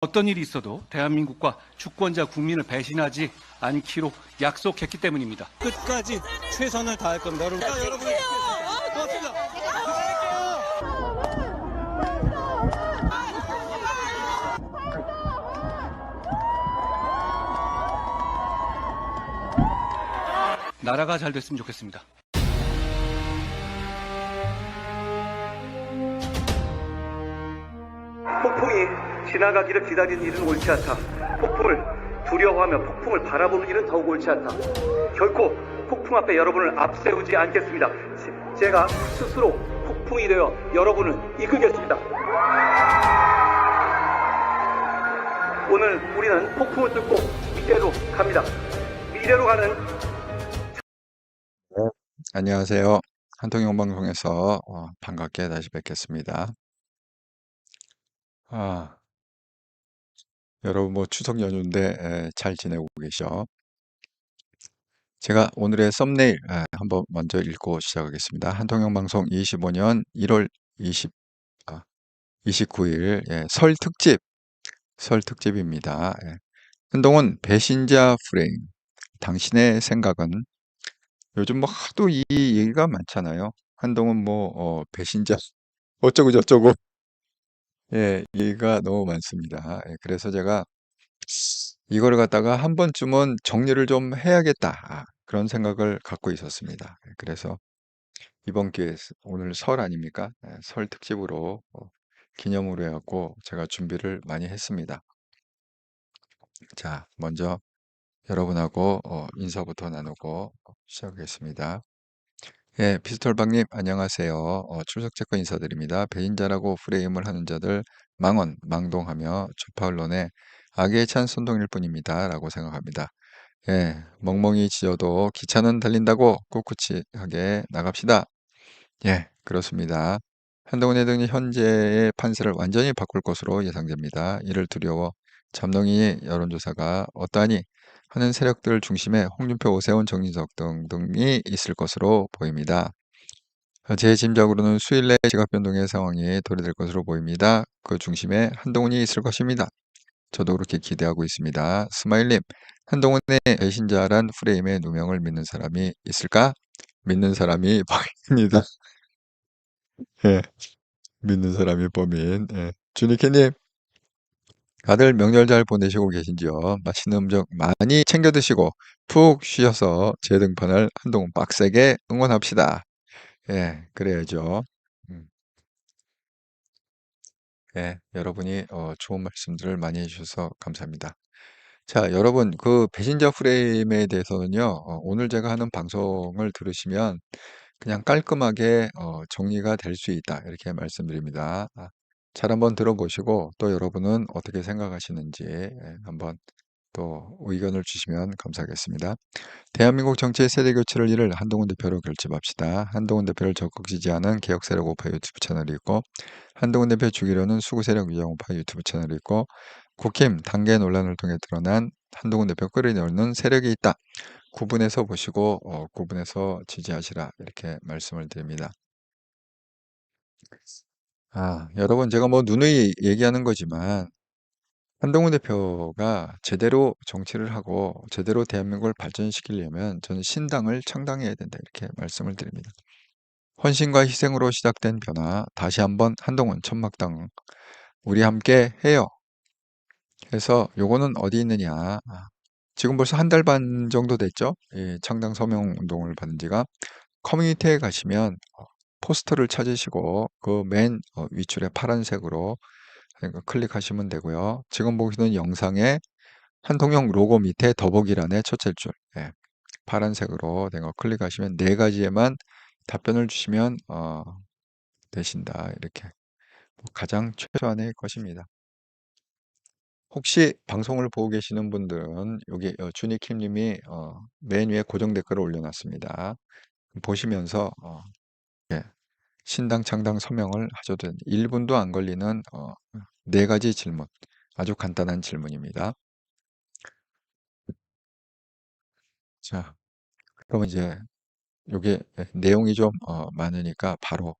어떤 일이 있어도 대한민국과 주권자 국민을 배신하지 않기로 약속했기 때문입니다. 끝까지 최선을 다할 겁니다. 여러분, 고맙습니다. 나라가 잘 됐으면 좋겠습니다. 폭풍이 지나가기를 기다리는 일은 옳지 않다. 폭풍을 두려워하며 폭풍을 바라보는 일은 더욱 옳지 않다. 결코 폭풍 앞에 여러분을 앞세우지 않겠습니다. 제가 스스로 폭풍이 되어 여러분을 이끌겠습니다. 오늘 우리는 폭풍을 뚫고 미래로 갑니다. 미래로 가는 안녕하세요. 한통영 방송에서 반갑게 다시 뵙겠습니다. 여러분 뭐 추석 연휴인데 잘 지내고 계셔? 제가 오늘의 썸네일 한번 먼저 읽고 시작하겠습니다. 한통영 방송 25년 1월 29일 설 특집입니다. 한동훈 배신자 프레임. 당신의 생각은? 요즘 뭐 하도 이 얘기가 많잖아요. 한동훈 뭐 배신자 어쩌고 저쩌고 얘기가 너무 많습니다. 그래서 제가 이거를 갖다가 한 번쯤은 정리를 좀 해야겠다. 그런 생각을 갖고 있었습니다. 그래서 이번 기회에 오늘 설 아닙니까? 설 특집으로 기념으로 해갖고 제가 준비를 많이 했습니다. 자, 먼저 여러분하고 인사부터 나누고 시작하겠습니다. 피스톨박님 안녕하세요. 출석 체크 인사드립니다. 배신자라고 프레임을 하는 자들 망언, 망동하며 좌파 언론에 악에 찬 선동일 뿐입니다. 라고 생각합니다. 멍멍이 지어도 기차는 달린다고 꿋꿋하게 나갑시다. 그렇습니다. 한동훈 회장이 현재의 판세를 완전히 바꿀 것으로 예상됩니다. 이를 두려워 잠동이 여론조사가 어떠하니 하는 세력들 중심에 홍준표, 오세훈, 정진석 등이 있을 것으로 보입니다. 제 짐작으로는 수일 내 지각 변동의 상황이 도래될 것으로 보입니다. 그 중심에 한동훈이 있을 것입니다. 저도 그렇게 기대하고 있습니다. 스마일님, 한동훈의 배신자란 프레임의 누명을 믿는 사람이 있을까? 믿는 사람이 범인입니다. 믿는 사람이 범인. 주니케님, 다들 명절 잘 보내시고 계신지요? 맛있는 음식 많이 챙겨 드시고 푹 쉬어서 재등판을 한동훈 빡세게 응원합시다. 그래야죠. 음, 여러분이 좋은 말씀들을 많이 해주셔서 감사합니다. 자, 여러분, 그 배신자 프레임에 대해서는요, 오늘 제가 하는 방송을 들으시면 그냥 깔끔하게 정리가 될 수 있다. 이렇게 말씀드립니다. 잘 한번 들어보시고 또 여러분은 어떻게 생각하시는지 한번 또 의견을 주시면 감사하겠습니다. 대한민국 정치의 세대 교체를 이룰 한동훈 대표로 결집합시다. 한동훈 대표를 적극 지지하는 개혁 세력 우파 유튜브 채널이 있고 한동훈 대표 죽이려는 수구 세력 위장 우파 유튜브 채널이 있고 국힘 단계 논란을 통해 드러난 한동훈 대표 끌어내는 세력이 있다. 구분해서 보시고 구분해서 지지하시라 이렇게 말씀을 드립니다. 여러분 제가 뭐 누누이 얘기하는 거지만 한동훈 대표가 제대로 정치를 하고 제대로 대한민국을 발전시키려면 저는 신당을 창당해야 된다 이렇게 말씀을 드립니다. 헌신과 희생으로 시작된 변화 다시 한번 한동훈 천막당 우리 함께 해요. 그래서 요거는 어디 있느냐. 지금 벌써 한 달 반 정도 됐죠. 창당 서명 운동을 받은 지가. 커뮤니티에 가시면 포스터를 찾으시고 그 맨 위줄에 파란색으로 클릭하시면 되고요. 지금 보시는 영상에 한통영 로고 밑에 더보기란에 첫째 줄 파란색으로 된 거 클릭하시면 네 가지에만 답변을 주시면 되신다. 이렇게 가장 최소한의 것입니다. 혹시 방송을 보고 계시는 분들은 여기 주니킴님이 맨 위에 고정 댓글을 올려놨습니다. 보시면서 신당 창당 서명을 하셔도 됩니다. 1분도 안 걸리는 네 가지 질문, 아주 간단한 질문입니다. 자, 그럼 이제 요게 내용이 좀 많으니까 바로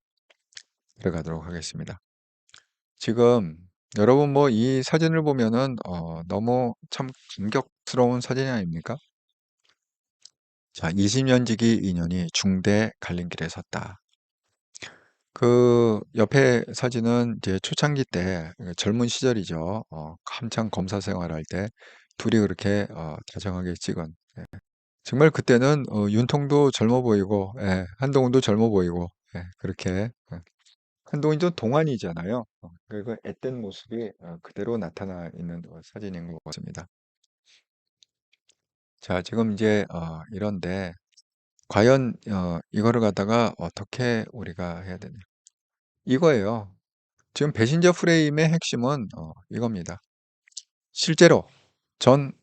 들어가도록 하겠습니다. 지금 여러분 뭐 이 사진을 보면은 너무 참 감격스러운 사진이 아닙니까? 자, 20년 지기 인연이 중대 갈림길에 섰다. 그 옆에 사진은 이제 초창기 때 젊은 시절이죠. 한창 검사 생활할 때 둘이 그렇게 다정하게 찍은. 예. 정말 그때는 윤통도 젊어 보이고, 예, 한동훈도 젊어 보이고, 예, 그렇게. 예. 한동훈도 동안이잖아요. 그리고 앳된 모습이 그대로 나타나 있는 사진인 것 같습니다. 자, 지금 이제 이런데 과연 이거를 갖다가 어떻게 우리가 해야 되냐? 이거예요. 지금 배신자 프레임의 핵심은 이겁니다. 실제로 전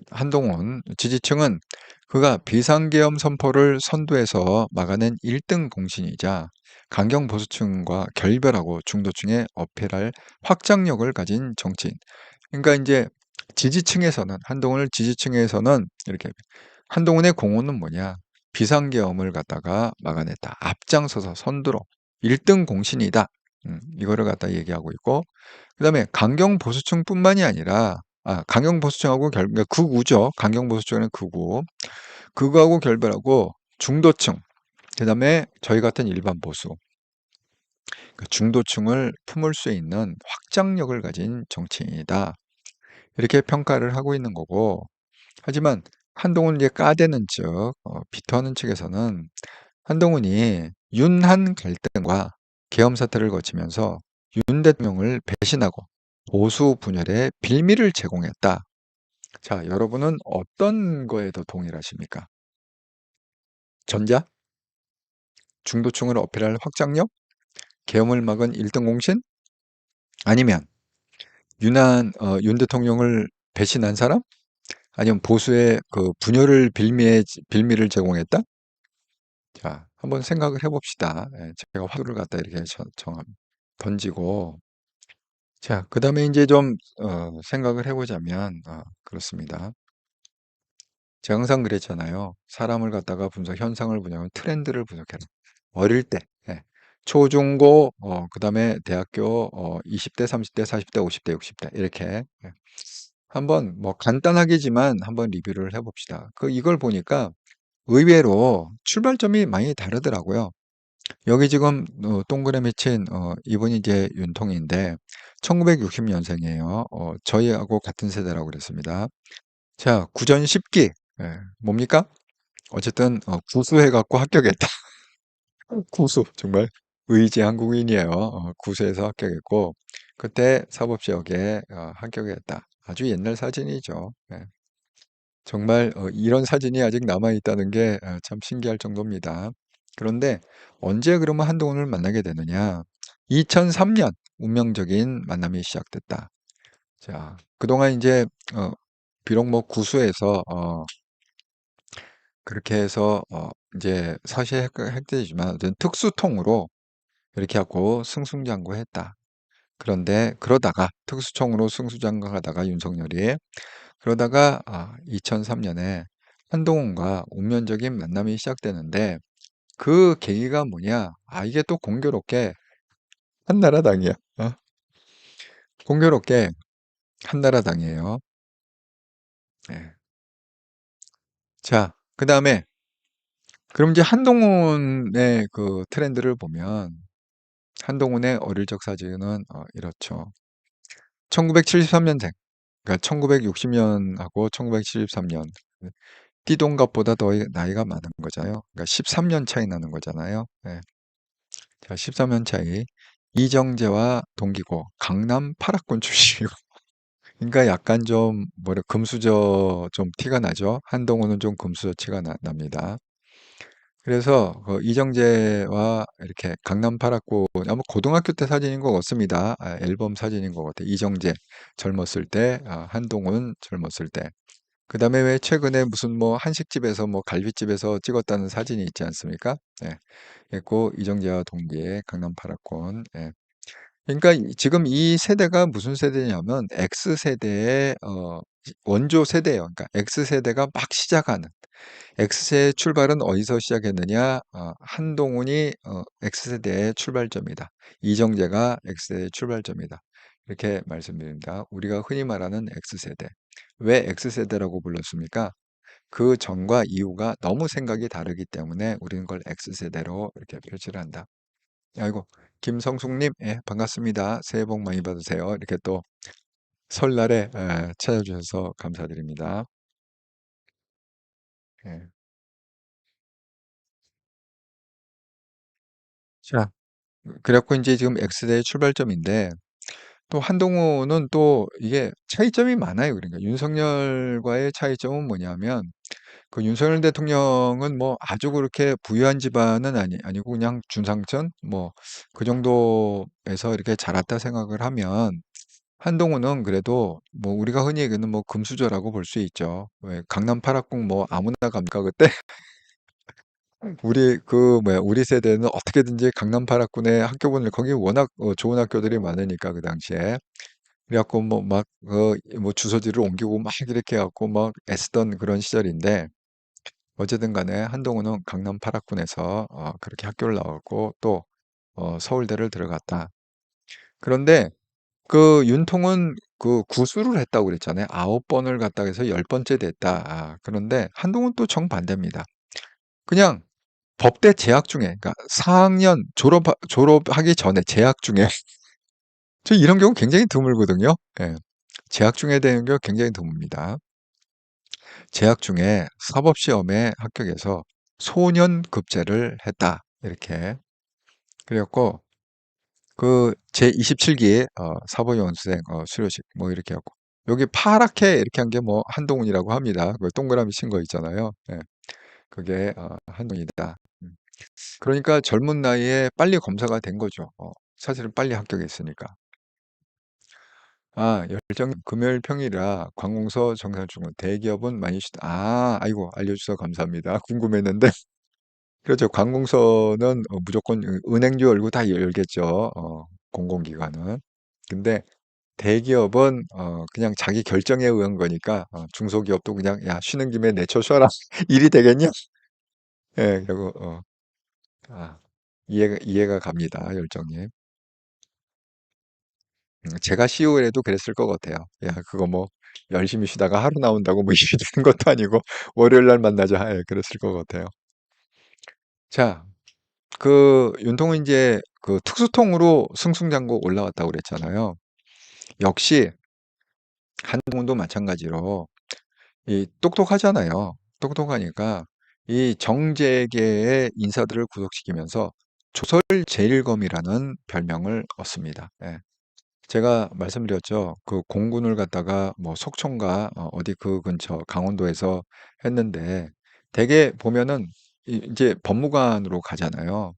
한동훈 지지층은 그가 비상계엄 선포를 선두에서 막아낸 1등 공신이자 강경 보수층과 결별하고 중도층에 어필할 확장력을 가진 정치인. 그러니까 이제 지지층에서는 한동훈을 지지층에서는 이렇게 한동훈의 공헌은 뭐냐? 비상계엄을 갖다가 막아냈다. 앞장서서 선두로 1등 공신이다. 이거를 갖다 얘기하고 있고, 그다음에 강경 보수층뿐만이 아니라 강경 보수층하고 그러니까 극우죠. 강경 보수층은 극우. 극우하고 결별하고 중도층, 그다음에 저희 같은 일반 보수, 그 중도층을 품을 수 있는 확장력을 가진 정치인이다. 이렇게 평가를 하고 있는 거고, 하지만 한동훈 이제 까대는 측, 비토하는 측에서는 한동훈이 윤한 갈등과 계엄 사태를 거치면서 윤 대통령을 배신하고 보수 분열에 빌미를 제공했다. 자, 여러분은 어떤 거에 더 동일하십니까? 전자? 중도층을 어필할 확장력? 계엄을 막은 1등 공신? 아니면 윤 대통령을 배신한 사람? 아니면 보수의 그 분열을 빌미를 제공했다? 자, 한번 생각을 해봅시다. 예, 제가 화두를 갖다 이렇게 던지고, 자, 그 다음에 이제 좀 생각을 해보자면 그렇습니다. 제가 항상 그랬잖아요. 사람을 갖다가 현상을 분석하면 트렌드를 분석해라. 어릴 때, 예, 초중고, 그 다음에 대학교 20대, 30대, 40대, 50대, 60대 이렇게 예. 한번 뭐 간단하게지만 한번 리뷰를 해봅시다. 이걸 보니까 의외로 출발점이 많이 다르더라고요. 여기 지금 동그라미 친 이분이 이제 윤통인데 1960년생이에요. 저희하고 같은 세대라고 그랬습니다. 자, 구전 10기 뭡니까? 어쨌든 구수해갖고 합격했다. 구수 정말 의지 한국인이에요. 구수해서 합격했고 그때 사법시험에 합격했다. 아주 옛날 사진이죠. 예. 정말 이런 사진이 아직 남아있다는 게 참 신기할 정도입니다. 그런데 언제 그러면 한동훈을 만나게 되느냐? 2003년 운명적인 만남이 시작됐다. 자, 그동안 이제 비록 뭐 구수해서 그렇게 해서 이제 사실 핵되지만 특수통으로 이렇게 하고 승승장구했다. 그런데 그러다가 특수통으로 승수장구하다가 윤석열이 그러다가 2003년에 한동훈과 운명적인 만남이 시작되는데 그 계기가 뭐냐? 이게 또 공교롭게 한나라당이야. 공교롭게 한나라당이에요. 네. 자, 그 다음에 그럼 이제 한동훈의 그 트렌드를 보면 한동훈의 어릴 적 사진은 이렇죠. 1973년생, 그러니까 1960년하고 1973년 띠동갑보다 더 나이가 많은 거잖아요. 그러니까 13년 차이 나는 거잖아요. 네. 자, 13년 차이. 이정재와 동기고 강남 8학군 출신이고. 그러니까 약간 좀 뭐래 금수저 좀 티가 나죠. 한동훈은 좀 금수저 티가 납니다. 그래서 이정재와 이렇게 강남 8학군 아마 고등학교 때 사진인 것 같습니다. 앨범 사진인 것 같아요. 이정재 젊었을 때, 한동훈 젊었을 때. 그다음에 왜 최근에 무슨 뭐 한식집에서 뭐 갈비집에서 찍었다는 사진이 있지 않습니까? 예. 있고 이정재와 동기의 강남 8학군. 예. 그러니까 지금 이 세대가 무슨 세대냐면 X세대의 원조 세대예요. 그러니까 X세대가 막 시작하는 X세의 출발은 어디서 시작했느냐? 한동훈이 X세대의 출발점이다. 이정재가 X세대의 출발점이다. 이렇게 말씀드립니다. 우리가 흔히 말하는 X세대. 왜 X세대라고 불렀습니까? 그 전과 이후가 너무 생각이 다르기 때문에 우리는 그걸 X세대로 이렇게 표시를 한다. 아이고, 김성숙님, 예, 반갑습니다. 새해 복 많이 받으세요. 이렇게 또 설날에 찾아주셔서 감사드립니다. 예. 자, 그래갖고 이제 지금 X대의 출발점인데, 또 한동훈은 또 이게 차이점이 많아요. 그러니까 윤석열과의 차이점은 뭐냐면, 그 윤석열 대통령은 뭐 아주 그렇게 부유한 집안은 아니고 그냥 중상층 뭐 그 정도에서 이렇게 자랐다 생각을 하면 한동훈은 그래도 뭐 우리가 흔히 얘기하는 뭐 금수저라고 볼 수 있죠. 왜 강남 8학궁 뭐 아무나 갑니까 그때? 우리 그 뭐야 우리 세대는 어떻게든지 강남 8학군에 학교분을 거기 워낙 좋은 학교들이 많으니까 그 당시에 그래갖고 뭐 막 뭐 주소지를 옮기고 막 이렇게 해갖고 막 애쓰던 그런 시절인데 어쨌든 간에 한동훈은 강남 8학군에서 그렇게 학교를 나왔고 또 서울대를 들어갔다. 그런데 그 윤통은 그 구수를 했다고 그랬잖아요. 9번을 갔다 해서 10번째 됐다. 그런데 한동훈 또 정반대입니다. 그냥 법대 재학 중에, 그러니까 4학년 졸업하기 전에 재학 중에, 저 이런 경우 굉장히 드물거든요. 예. 재학 중에 되는 경우 굉장히 드뭅니다. 재학 중에 사법시험에 합격해서 소년급제를 했다. 이렇게. 그래갖고, 그 제27기 사법연수생 수료식 뭐 이렇게 하고 여기 파랗게 이렇게 한 게 뭐 한동훈이라고 합니다. 그 동그라미 친 거 있잖아요. 예, 그게 한동훈이다. 그러니까 젊은 나이에 빨리 검사가 된 거죠. 사실은 빨리 합격했으니까. 열정 금요일 평일이라 관공서 정산 중은 대기업은 많이 쉬다. 아이고 알려주셔서 감사합니다. 궁금했는데 그렇죠. 관공서는 무조건 은행주 열고 다 열겠죠. 공공기관은. 근데 대기업은 그냥 자기 결정에 의한 거니까 중소기업도 그냥 야 쉬는 김에 내쳐 쉬어라 일이 되겠냐? 예, 그리고 아, 이해가 갑니다, 열정님. 제가 CEO를 해도 그랬을 것 같아요. 야, 그거 뭐 열심히 쉬다가 하루 나온다고 뭐 일이 되는 것도 아니고 월요일 날 만나자. 예, 그랬을 것 같아요. 자, 그 윤통은 이제 그 특수통으로 승승장구 올라왔다고 그랬잖아요. 역시 한동훈도 마찬가지로 이 똑똑하잖아요. 똑똑하니까 이 정재계의 인사들을 구속시키면서 조설 제일검이라는 별명을 얻습니다. 예. 제가 말씀드렸죠. 그 공군을 갖다가 뭐 속초인가 어디 그 근처 강원도에서 했는데 대개 보면은 이제 법무관으로 가잖아요.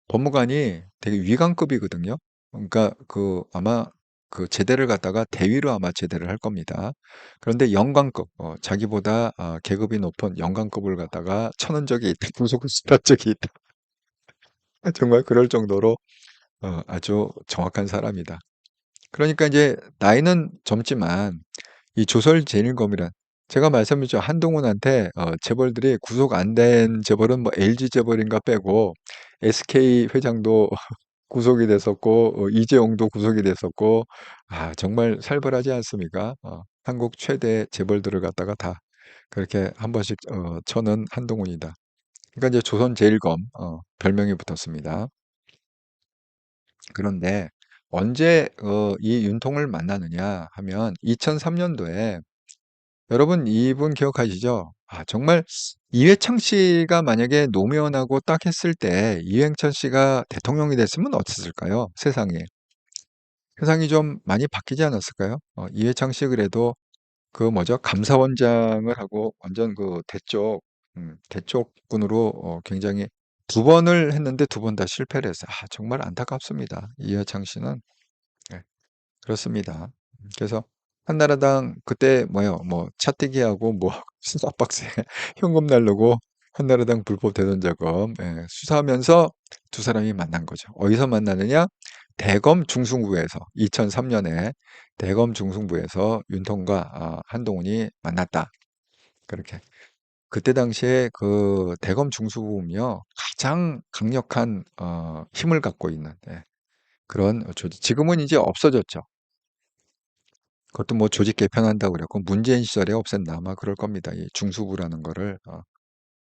법무관이 되게 위관급이거든요. 그러니까 그 아마 그 제대를 갖다가 대위로 아마 제대를 할 겁니다. 그런데 영관급, 자기보다 계급이 높은 영관급을 갖다가 쳐는 적이 있다, 구속을 시킨 적이 있다. 정말 그럴 정도로 아주 정확한 사람이다. 그러니까 이제 나이는 젊지만 이 조설제일검이란 제가 말씀드렸죠. 한동훈한테 재벌들이 구속 안 된 재벌은 뭐 LG 재벌인가 빼고 SK 회장도 구속이 됐었고 이재용도 구속이 됐었고 정말 살벌하지 않습니까? 한국 최대 재벌들을 갖다가 다 그렇게 한 번씩 쳐는 한동훈이다. 그러니까 이제 조선 제일검 별명이 붙었습니다. 그런데 언제 이 윤통을 만나느냐 하면 2003년도에 여러분 이분 기억하시죠? 정말 이회창 씨가 만약에 노무현하고 딱 했을 때 이회창 씨가 대통령이 됐으면 어땠을까요? 세상에. 세상이 좀 많이 바뀌지 않았을까요? 이회창 씨 그래도 그 뭐죠? 감사원장을 하고 완전 그 대쪽군으로 굉장히 두 번을 했는데 두 번 다 실패를 했어요. 정말 안타깝습니다. 이회창 씨는. 네, 그렇습니다. 그래서 한나라당 그때 뭐요? 뭐 차떼기하고 뭐 수사박스에 현금 날르고 한나라당 불법 대선자금 수사하면서 두 사람이 만난 거죠. 어디서 만나느냐? 대검 중수부에서 2003년에 대검 중수부에서 윤통과 한동훈이 만났다. 그렇게. 그때 당시에 그 대검 중수부면요 가장 강력한 힘을 갖고 있는 그런 조직. 지금은 이제 없어졌죠. 그것도 뭐 조직 개편한다고 그랬고 문재인 시절에 없앴나 아마 그럴 겁니다. 이 중수부라는 거를.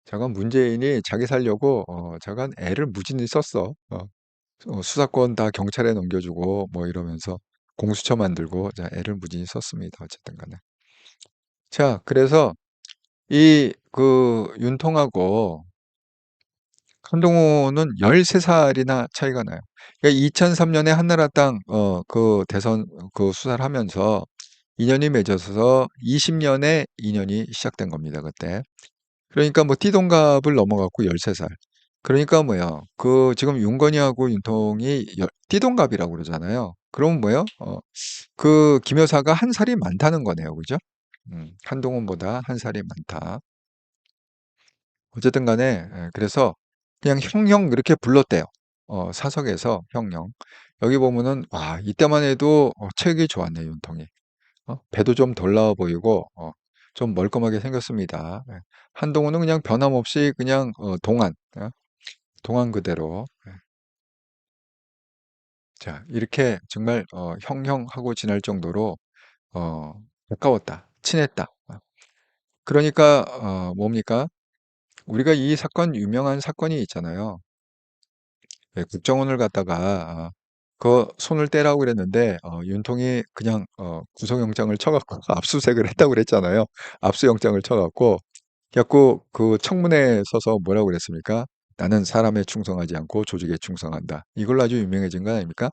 저건 문재인이 자기 살려고 저건 애를 무진히 썼어. 수사권 다 경찰에 넘겨주고 뭐 이러면서 공수처 만들고 자, 애를 무진히 썼습니다. 어쨌든 간에. 자, 그래서 이 그 윤통하고 한동훈은 13살이나 차이가 나요. 그러니까 2003년에 한나라당 그 대선 그 수사를 하면서 인연이 맺어서 20년에 인연이 시작된 겁니다. 그때. 그러니까 뭐 띠동갑을 넘어갔고 13살. 그러니까 뭐야? 그 지금 윤건희하고 윤통이 띠동갑이라고 그러잖아요. 그럼 뭐예요? 그 김 여사가 한 살이 많다는 거네요. 그죠? 한동훈보다 한 살이 많다. 어쨌든 간에 그래서 그냥 형형 그렇게 불렀대요. 사석에서 형형. 여기 보면은 와 이때만 해도 체격이 좋았네 윤통이. 배도 좀 덜 나와 보이고 좀 멀끔하게 생겼습니다. 예. 한동훈은 그냥 변함없이 그냥 동안 동안 그대로. 예. 자 이렇게 정말 형형하고 지낼 정도로 어, 가까웠다, 친했다. 그러니까 뭡니까? 우리가 이 사건 유명한 사건이 있잖아요. 예, 국정원을 갖다가 그 손을 떼라고 그랬는데 윤통이 그냥 구속영장을 쳐갖고 압수수색을 했다고 그랬잖아요. 압수영장을 쳐갖고 그래갖고 그 청문회에 서서 뭐라고 그랬습니까? 나는 사람에 충성하지 않고 조직에 충성한다. 이걸로 아주 유명해진 거 아닙니까?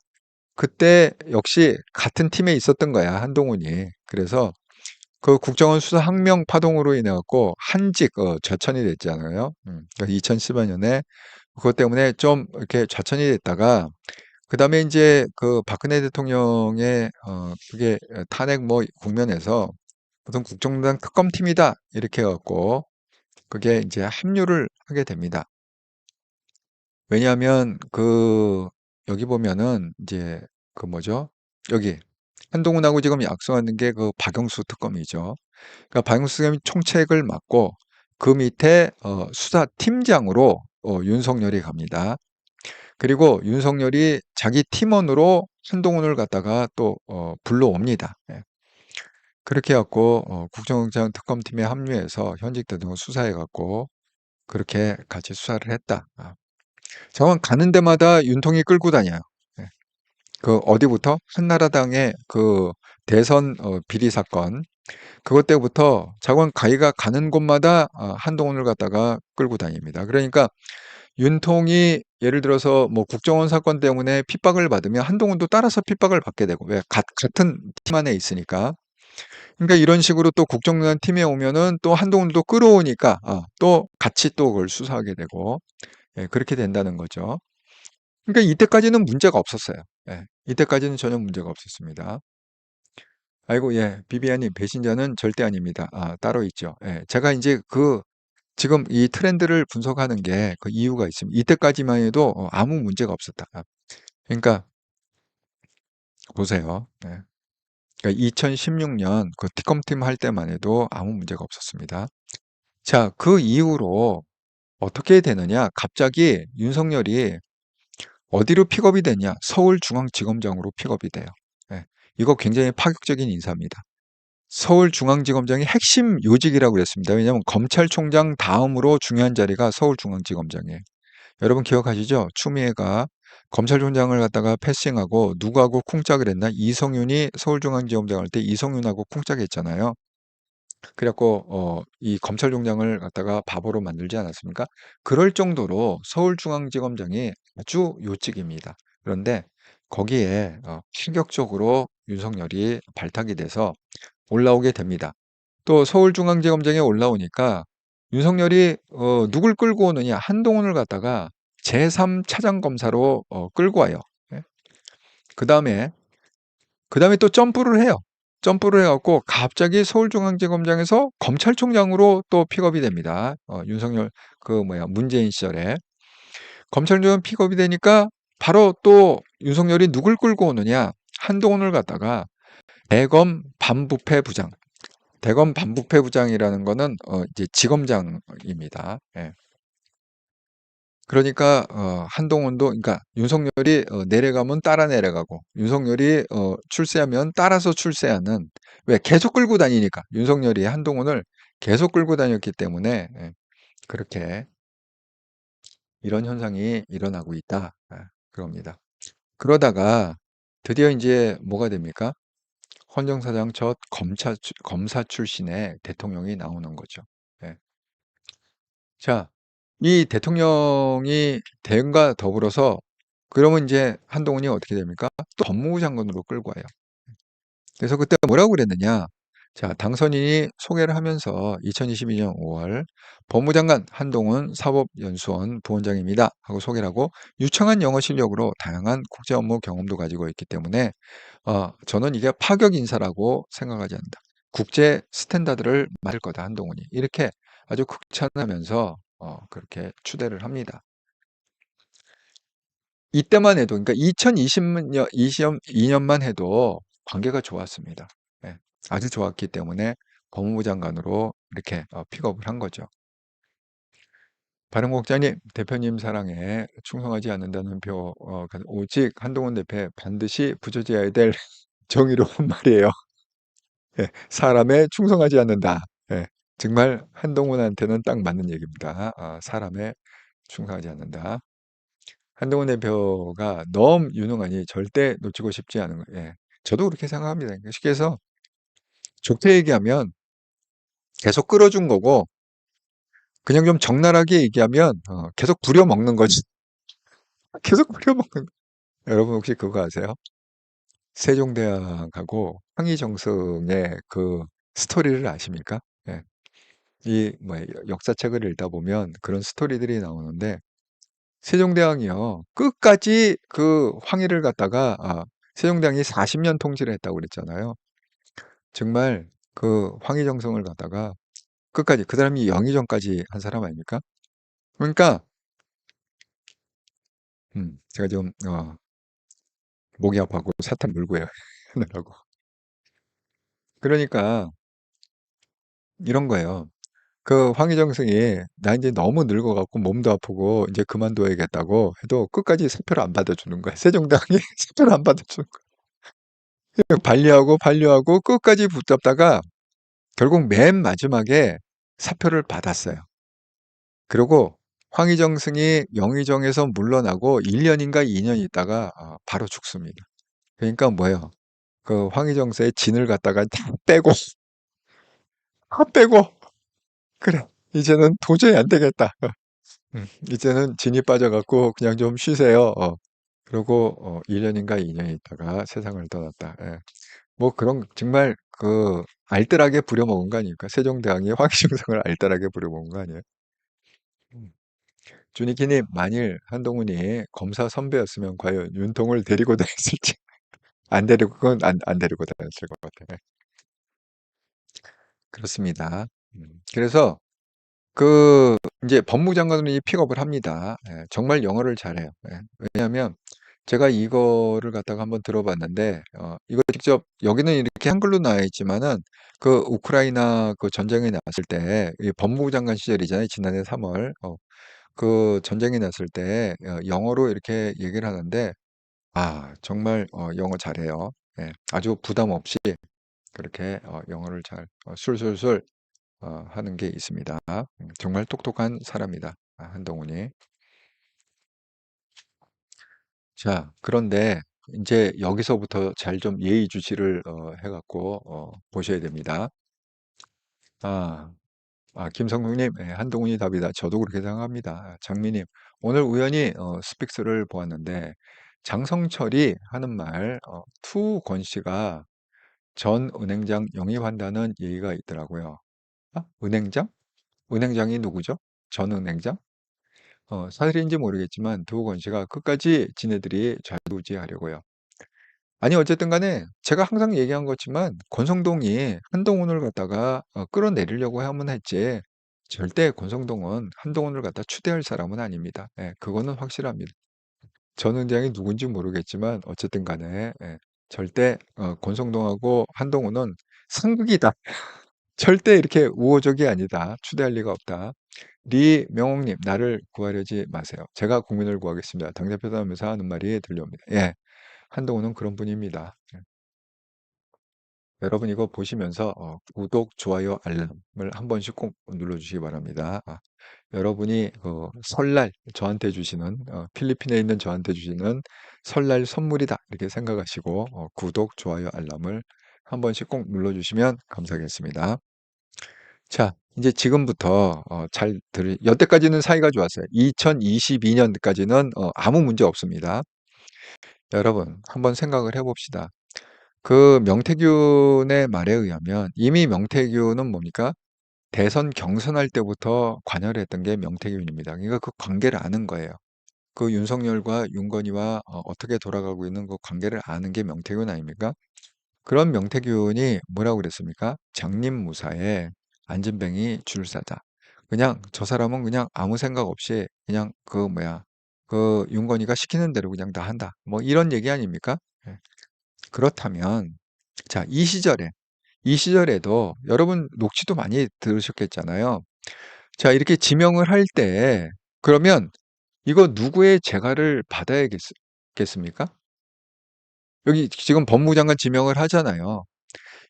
그때 역시 같은 팀에 있었던 거야, 한동훈이. 그래서 그 국정원 수사 항명 파동으로 인해 갖고 한직 좌천이 됐잖아요. 그러니까 2014년에 그것 때문에 좀 이렇게 좌천이 됐다가 그다음에 이제 그 박근혜 대통령의 그게 탄핵 뭐 국면에서 무슨 국정농단 특검팀이다 이렇게 해갖고 그게 이제 합류를 하게 됩니다. 왜냐하면 그 여기 보면은 이제 그 뭐죠? 여기 한동훈하고 지금 약속하는 게 그 박영수 특검이죠. 그러니까 박영수 특검이 총책을 맡고 그 밑에 수사팀장으로 윤석열이 갑니다. 그리고 윤석열이 자기 팀원으로 한동훈을 갖다가 또 불러옵니다. 예. 그렇게 해갖고 국정농단 특검팀에 합류해서 현직 대통령 수사해갖고 그렇게 같이 수사를 했다. 저건 가는 데마다 윤통이 끌고 다녀요. 예. 그 어디부터? 한나라당의 그 대선 비리 사건 그것 때부터 자관 가이가 가는 곳마다 한동훈을 갖다가 끌고 다닙니다. 그러니까 윤통이 예를 들어서 뭐 국정원 사건 때문에 핍박을 받으면 한동훈도 따라서 핍박을 받게 되고 왜 같은 팀 안에 있으니까. 그러니까 이런 식으로 또 국정농단 팀에 오면은 또 한동훈도 끌어오니까 또 같이 또 그걸 수사하게 되고 예, 그렇게 된다는 거죠. 그러니까 이때까지는 문제가 없었어요. 예, 이때까지는 전혀 문제가 없었습니다. 아이고, 예, 비비안님, 배신자는 절대 아닙니다. 따로 있죠. 예, 제가 이제 지금 이 트렌드를 분석하는 게 그 이유가 있습니다. 이때까지만 해도 아무 문제가 없었다. 그러니까, 보세요. 예. 그러니까 2016년 그 특검팀 할 때만 해도 아무 문제가 없었습니다. 자, 그 이후로 어떻게 되느냐? 갑자기 윤석열이 어디로 픽업이 되냐? 서울중앙지검장으로 픽업이 돼요. 예, 이거 굉장히 파격적인 인사입니다. 서울중앙지검장이 핵심 요직이라고 그랬습니다. 왜냐하면 검찰총장 다음으로 중요한 자리가 서울중앙지검장이에요. 여러분 기억하시죠? 추미애가 검찰총장을 갖다가 패싱하고 누구하고 쿵짝을 했나? 이성윤이 서울중앙지검장 할 때 이성윤하고 쿵짝했잖아요. 그래갖고 이 검찰총장을 갖다가 바보로 만들지 않았습니까? 그럴 정도로 서울중앙지검장이 아주 요직입니다. 그런데 거기에 충격적으로 윤석열이 발탁이 돼서 올라오게 됩니다. 또 서울중앙지검장에 올라오니까 윤석열이 누굴 끌고 오느냐? 한동훈을 갖다가 제3차장검사로 끌고 와요. 예? 그다음에 또 점프를 해요. 점프를 해갖고 갑자기 서울중앙지검장에서 검찰총장으로 또 픽업이 됩니다. 윤석열 문재인 시절에 검찰총장 픽업이 되니까 바로 또 윤석열이 누굴 끌고 오느냐? 한동훈을 갖다가 대검 반부패 부장. 대검 반부패 부장이라는 거는 이제 지검장입니다. 예. 그러니까 한동훈도 그러니까 윤석열이 내려가면 따라 내려가고 윤석열이 출세하면 따라서 출세하는 왜 계속 끌고 다니니까 윤석열이 한동훈을 계속 끌고 다녔기 때문에 예, 그렇게 이런 현상이 일어나고 있다. 그럽니다. 그러다가 드디어 이제 뭐가 됩니까? 헌정사상 첫 검사 출신의 대통령이 나오는 거죠. 예. 자, 이 대통령이 대응과 더불어서 그러면 이제 한동훈이 어떻게 됩니까? 또 법무부 장관으로 끌고 와요. 그래서 그때 뭐라고 그랬느냐? 자, 당선인이 소개를 하면서 2022년 5월 법무장관 한동훈 사법연수원 부원장입니다 하고 소개를 하고 유창한 영어 실력으로 다양한 국제 업무 경험도 가지고 있기 때문에 저는 이게 파격 인사라고 생각하지 않는다. 국제 스탠다드를 맞을 거다 한동훈이 이렇게 아주 극찬하면서 그렇게 추대를 합니다. 이때만 해도 그러니까 2020년 22년만 해도 관계가 좋았습니다. 예, 아주 좋았기 때문에 법무부 장관으로 이렇게 픽업을 한 거죠. 바른국장님, 대표님 사랑에 충성하지 않는다는 표, 오직 한동훈 대표에 반드시 부조지어야 될 정의로운 말이에요. 예, 사람에 충성하지 않는다. 예, 정말 한동훈한테는 딱 맞는 얘기입니다. 사람에 충성하지 않는다. 한동훈 대표가 너무 유능하니 절대 놓치고 싶지 않은 거예요. 예, 저도 그렇게 생각합니다. 그러니까 쉽게 해서 좋게 얘기하면 계속 끌어준 거고 그냥 좀 적나라하게 얘기하면 계속 부려먹는 거지. 계속 부려먹는 거. 여러분 혹시 그거 아세요? 세종대왕하고 황희정승의 그 스토리를 아십니까? 예. 이 뭐 역사책을 읽다 보면 그런 스토리들이 나오는데 세종대왕이요. 끝까지 그 황희를 갖다가 세종대왕이 40년 통치를 했다고 그랬잖아요. 정말 그 황희정성을 갖다가 끝까지 그 사람이 영의정까지 한 사람 아닙니까? 그러니까 제가 좀 목이 아파고 사탕 물고 해요. 하느라고. 그러니까 이런 거예요. 그 황희정승이 나 이제 너무 늙어갖고 몸도 아프고 이제 그만둬야겠다고 해도 끝까지 사표를 안 받아주는 거야. 세종대왕이 사표를 안 받아주는 거야. 반려하고 끝까지 붙잡다가 결국 맨 마지막에 사표를 받았어요. 그리고 황희정승이 영의정에서 물러나고 1년인가 2년 있다가 바로 죽습니다. 그러니까 뭐예요? 그 황희정세의 진을 갖다가 다 빼고 그래 이제는 도저히 안 되겠다. 이제는 진이 빠져갖고 그냥 좀 쉬세요. 그러고 1년인가 2년 있다가 세상을 떠났다. 예. 뭐 그런 정말 그 알뜰하게 부려먹은 거 아닙니까? 세종대왕이 황희정성을 알뜰하게 부려먹은 거 아니에요? 음. 주니키님, 만일 한동훈이 검사 선배였으면 과연 윤통을 데리고 다녔을지 안 데리고 그건 안 데리고 다녔을 것 같아요. 예. 그렇습니다. 그래서 그 이제 법무장관으로 이 픽업을 합니다. 예, 정말 영어를 잘해요. 예, 왜냐하면 제가 이거를 갖다가 한번 들어봤는데 이거 직접 여기는 이렇게 한글로 나와 있지만은 그 우크라이나 그 전쟁이 났을 때 이 법무부 장관 시절이잖아요. 지난해 3월 그 전쟁이 났을 때 영어로 이렇게 얘기를 하는데 정말 영어 잘해요. 예, 아주 부담 없이 그렇게 영어를 잘 술술술 하는 게 있습니다. 정말 똑똑한 사람이다. 한동훈이. 자, 그런데 이제 여기서부터 잘 좀 예의주시를 해갖고 보셔야 됩니다. 아, 김성국님, 한동훈이 답이다. 저도 그렇게 생각합니다. 장미님, 오늘 우연히 스픽스를 보았는데 장성철이 하는 말, 투권 씨가 전 은행장 영입한다는 얘기가 있더라고요. 은행장? 은행장이 누구죠? 전 은행장? 사실인지 모르겠지만 두건 씨가 끝까지 지네들이 좌지우지하려고요. 아니 어쨌든 간에 제가 항상 얘기한 것지만 권성동이 한동훈을 갖다가 끌어내리려고 하면 했지 절대 권성동은 한동훈을 갖다 추대할 사람은 아닙니다. 예, 그거는 확실합니다. 전 의장이 누군지 모르겠지만 어쨌든 간에 절대 권성동하고 한동훈은 상극이다. 절대 이렇게 우호적이 아니다. 추대할 리가 없다. 리명옥님, 나를 구하려지 마세요. 제가 국민을 구하겠습니다. 당대표도 하면서 하는 말이 들려옵니다. 예, 한동훈은 그런 분입니다. 예. 여러분 이거 보시면서 구독, 좋아요, 알람을 한 번씩 꼭 눌러주시기 바랍니다. 여러분이 설날 저한테 주시는 필리핀에 있는 저한테 주시는 설날 선물이다 이렇게 생각하시고 구독, 좋아요, 알람을 한 번씩 꼭 눌러주시면 감사하겠습니다. 자, 이제 지금부터 여태까지는 사이가 좋았어요. 2022년까지는 아무 문제 없습니다. 여러분 한번 생각을 해봅시다. 그 명태균의 말에 의하면 이미 명태균은 뭡니까? 대선 경선할 때부터 관여를 했던 게 명태균입니다. 그러니까 그 관계를 아는 거예요. 그 윤석열과 윤건희와 어떻게 돌아가고 있는 그 관계를 아는 게 명태균 아닙니까? 그런 명태균이 뭐라고 그랬습니까? 장림무사에 안진뱅이 줄사다. 그냥 저 사람은 그냥 아무 생각 없이 그냥 그 윤건희가 시키는 대로 그냥 다 한다. 뭐 이런 얘기 아닙니까? 예. 그렇다면 자, 이 시절에도 여러분 녹취도 많이 들으셨겠잖아요. 자, 이렇게 지명을 할 때 그러면 이거 누구의 재가를 받아야겠습니까? 여기 지금 법무부 장관 지명을 하잖아요.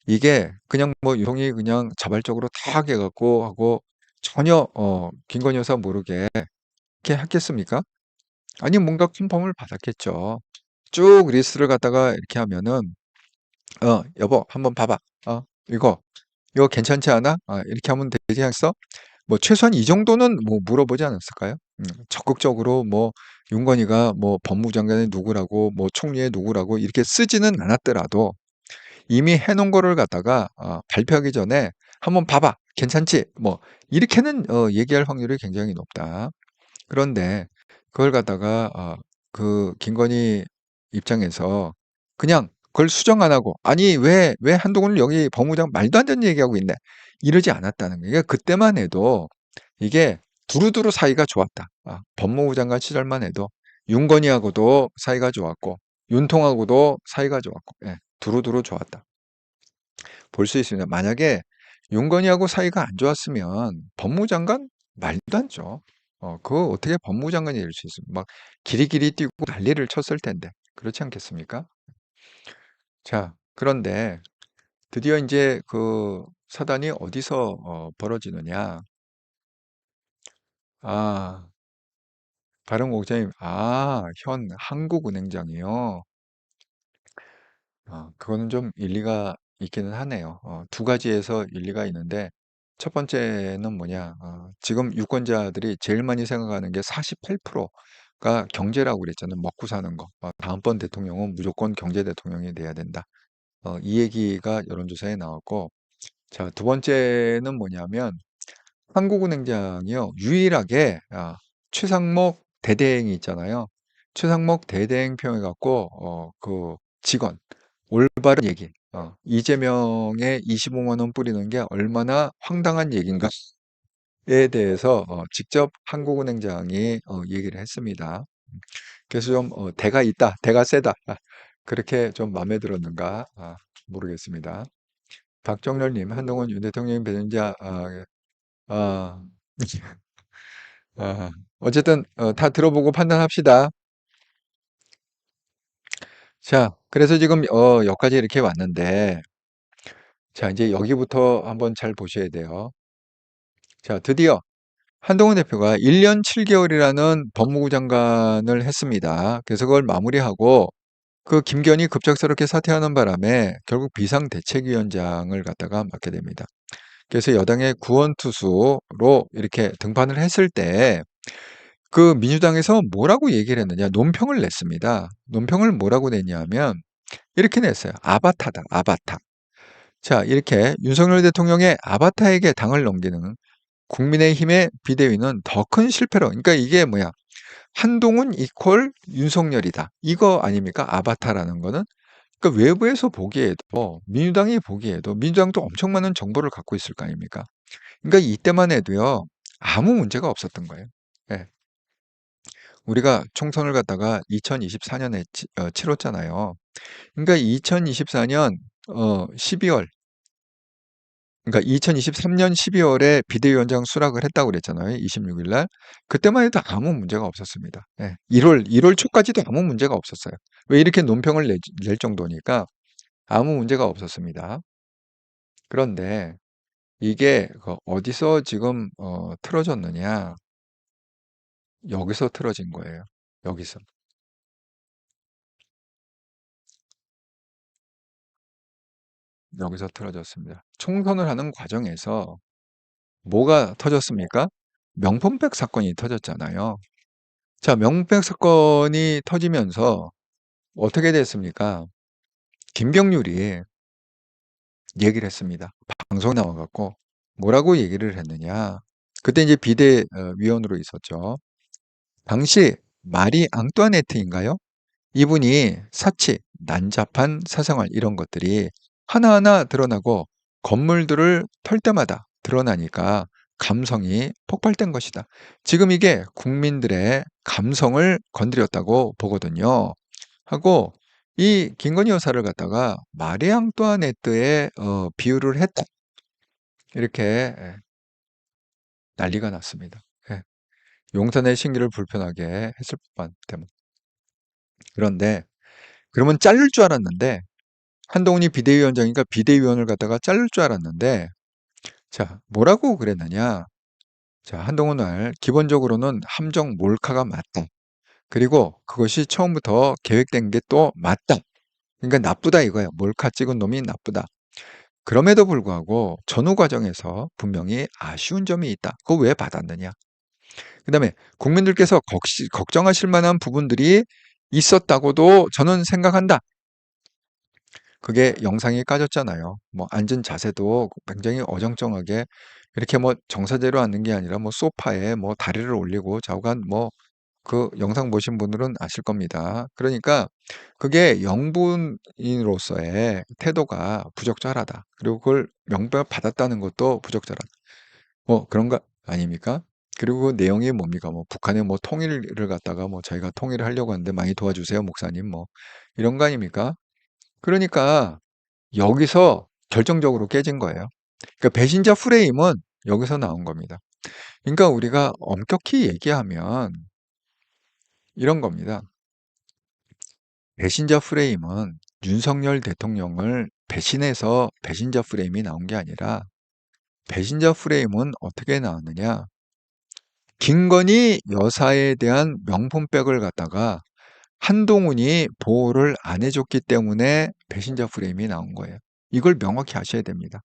이게 그냥 뭐 유통이 그냥 자발적으로 탁 해갖고 하고 전혀 김건희 여사 모르게 이렇게 했겠습니까? 아니 뭔가 컨펌을 받았겠죠. 쭉 리스트를 갖다가 이렇게 하면은 여보 한번 봐봐. 이거 괜찮지 않아? 이렇게 하면 되지 않겠어? 뭐 최소한 이 정도는 뭐 물어보지 않았을까요? 적극적으로 뭐 윤건희가 뭐 법무부 장관이 누구라고 뭐 총리의 누구라고 이렇게 쓰지는 않았더라도 이미 해놓은 거를 갖다가 발표하기 전에 한번 봐봐. 괜찮지? 뭐 이렇게는 얘기할 확률이 굉장히 높다. 그런데 그걸 갖다가 그 김건희 입장에서 그냥 그걸 수정 안 하고 아니 왜 한동훈을 여기 법무장 말도 안 되는 얘기하고 있네 이러지 않았다는 거예요. 그때만 해도 이게 두루두루 사이가 좋았다. 법무부 장관 시절만 해도 윤건희하고도 사이가 좋았고 윤통하고도 사이가 좋았고 두루두루 좋았다. 볼 수 있습니다. 만약에 윤건희하고 사이가 안 좋았으면 법무부 장관 말도 안 죠. 그거 어떻게 법무부 장관이 될 수 있습니까? 막 기리기리 뛰고 난리를 쳤을 텐데. 그렇지 않겠습니까? 자, 그런데 드디어 이제 그 사단이 어디서 벌어지느냐? 아, 바른공장님, 현 한국은행장이요. 그거는 좀 일리가 있기는 하네요. 두 가지에서 일리가 있는데, 첫 번째는 뭐냐? 지금 유권자들이 제일 많이 생각하는 게 48%가 경제라고 그랬잖아요. 먹고 사는 거. 다음번 대통령은 무조건 경제 대통령이 돼야 된다. 이 얘기가 여론조사에 나왔고, 자, 두 번째는 뭐냐면, 한국은행장이요. 유일하게 최상목 대대행이 있잖아요. 최상목 대대행 표해 갖고 그 직원 올바른 얘기. 이재명에 25만 원 뿌리는 게 얼마나 황당한 얘기인가에 대해서 직접 한국은행장이 얘기를 했습니다. 그래서 좀 대가 있다, 대가 세다. 그렇게 좀 마음에 들었는가 모르겠습니다. 박정렬님, 한동훈 윤 대통령 배정자 아, 어쨌든 다 들어보고 판단합시다. 자, 그래서 지금 여기까지 이렇게 왔는데 자, 이제 여기부터 한번 잘 보셔야 돼요. 자, 드디어 한동훈 대표가 1년 7개월이라는 법무부 장관을 했습니다. 그래서 그걸 마무리하고 그 김건희 급작스럽게 사퇴하는 바람에 결국 비상대책위원장을 갖다가 맡게 됩니다. 그래서 여당의 구원투수로 이렇게 등판을 했을 때 그 민주당에서 뭐라고 얘기를 했느냐? 논평을 냈습니다. 논평을 뭐라고 냈냐면 이렇게 냈어요. 아바타다, 아바타. 자, 이렇게 윤석열 대통령의 아바타에게 당을 넘기는 국민의힘의 비대위는 더 큰 실패로, 그러니까 이게 뭐야? 한동훈 이퀄 윤석열이다. 이거 아닙니까? 아바타라는 거는. 그러니까 외부에서 보기에도, 민주당이 보기에도, 민주당도 엄청 많은 정보를 갖고 있을 거 아닙니까? 그러니까 이때만 해도요, 아무 문제가 없었던 거예요. 예. 우리가 총선을 갖다가 2024년에 치렀잖아요. 그러니까 2024년 12월 그러니까 2023년 12월에 비대위원장 수락을 했다고 그랬잖아요. 26일 날. 그때만 해도 아무 문제가 없었습니다. 예. 1월 초까지도 아무 문제가 없었어요. 왜 이렇게 논평을 낼 정도니까 아무 문제가 없었습니다. 그런데 이게 어디서 지금 틀어졌느냐? 여기서 틀어진 거예요. 여기서. 여기서 틀어졌습니다. 총선을 하는 과정에서 뭐가 터졌습니까? 명품백 사건이 터졌잖아요. 자, 명품백 사건이 터지면서 어떻게 됐습니까? 김경률이 얘기를 했습니다. 방송에 나와갖고 뭐라고 얘기를 했느냐? 그때 이제 비대위원으로 있었죠. 당시 마리 앙뚜아네트인가요? 이분이 사치, 난잡한 사생활 이런 것들이 하나하나 드러나고 건물들을 털 때마다 드러나니까 감성이 폭발된 것이다. 지금 이게 국민들의 감성을 건드렸다고 보거든요. 하고 이 김건희 여사를 갖다가 마리 앙뚜아네트에 비유를 했다. 이렇게 난리가 났습니다. 예. 용산의 신기를 불편하게 했을 법한 때문. 그런데 그러면 자를 줄 알았는데 한동훈이 비대위원장이니까 비대위원을 갖다가 자를 줄 알았는데 자 뭐라고 그랬느냐. 자 한동훈을 기본적으로는 함정 몰카가 맞다. 그리고 그것이 처음부터 계획된 게 또 맞다. 그러니까 나쁘다 이거야. 몰카 찍은 놈이 나쁘다. 그럼에도 불구하고 전후 과정에서 분명히 아쉬운 점이 있다. 그거 왜 받았느냐. 그 다음에 국민들께서 걱정하실 만한 부분들이 있었다고도 저는 생각한다. 그게 영상이 까졌잖아요. 뭐 앉은 자세도 굉장히 어정쩡하게 이렇게 뭐 정사대로 앉는 게 아니라 뭐 소파에 뭐 다리를 올리고 좌우간 뭐 그 영상 보신 분들은 아실 겁니다. 그러니까 그게 영분인으로서의 태도가 부적절하다. 그리고 그걸 명백히 받았다는 것도 부적절하다. 뭐 그런 거 아닙니까? 그리고 그 내용이 뭡니까? 뭐 북한의 뭐 통일을 갖다가 뭐 저희가 통일을 하려고 하는데 많이 도와주세요, 목사님. 뭐 이런 거 아닙니까? 그러니까 여기서 결정적으로 깨진 거예요. 그러니까 배신자 프레임은 여기서 나온 겁니다. 그러니까 우리가 엄격히 얘기하면 이런 겁니다. 배신자 프레임은 윤석열 대통령을 배신해서 배신자 프레임이 나온 게 아니라 배신자 프레임은 어떻게 나왔느냐. 김건희 여사에 대한 명품백을 갖다가 한동훈이 보호를 안 해줬기 때문에 배신자 프레임이 나온 거예요. 이걸 명확히 아셔야 됩니다.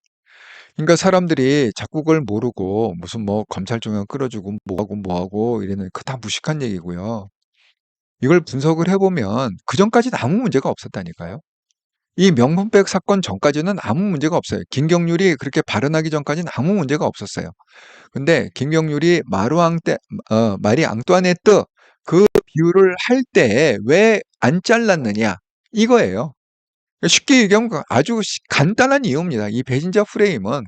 그러니까 사람들이 자꾸 그걸 모르고 무슨 뭐 검찰총장 끌어주고 뭐하고 이러는 그 다 무식한 얘기고요. 이걸 분석을 해보면 그 전까지는 아무 문제가 없었다니까요. 이 명품백 사건 전까지는 아무 문제가 없어요. 김경률이 그렇게 발언하기 전까지는 아무 문제가 없었어요. 근데 김경률이 마리 앙뚜아네트 그 비유를 할 때 왜 안 잘랐느냐 이거예요. 쉽게 얘기하면 아주 간단한 이유입니다. 이 배신자 프레임은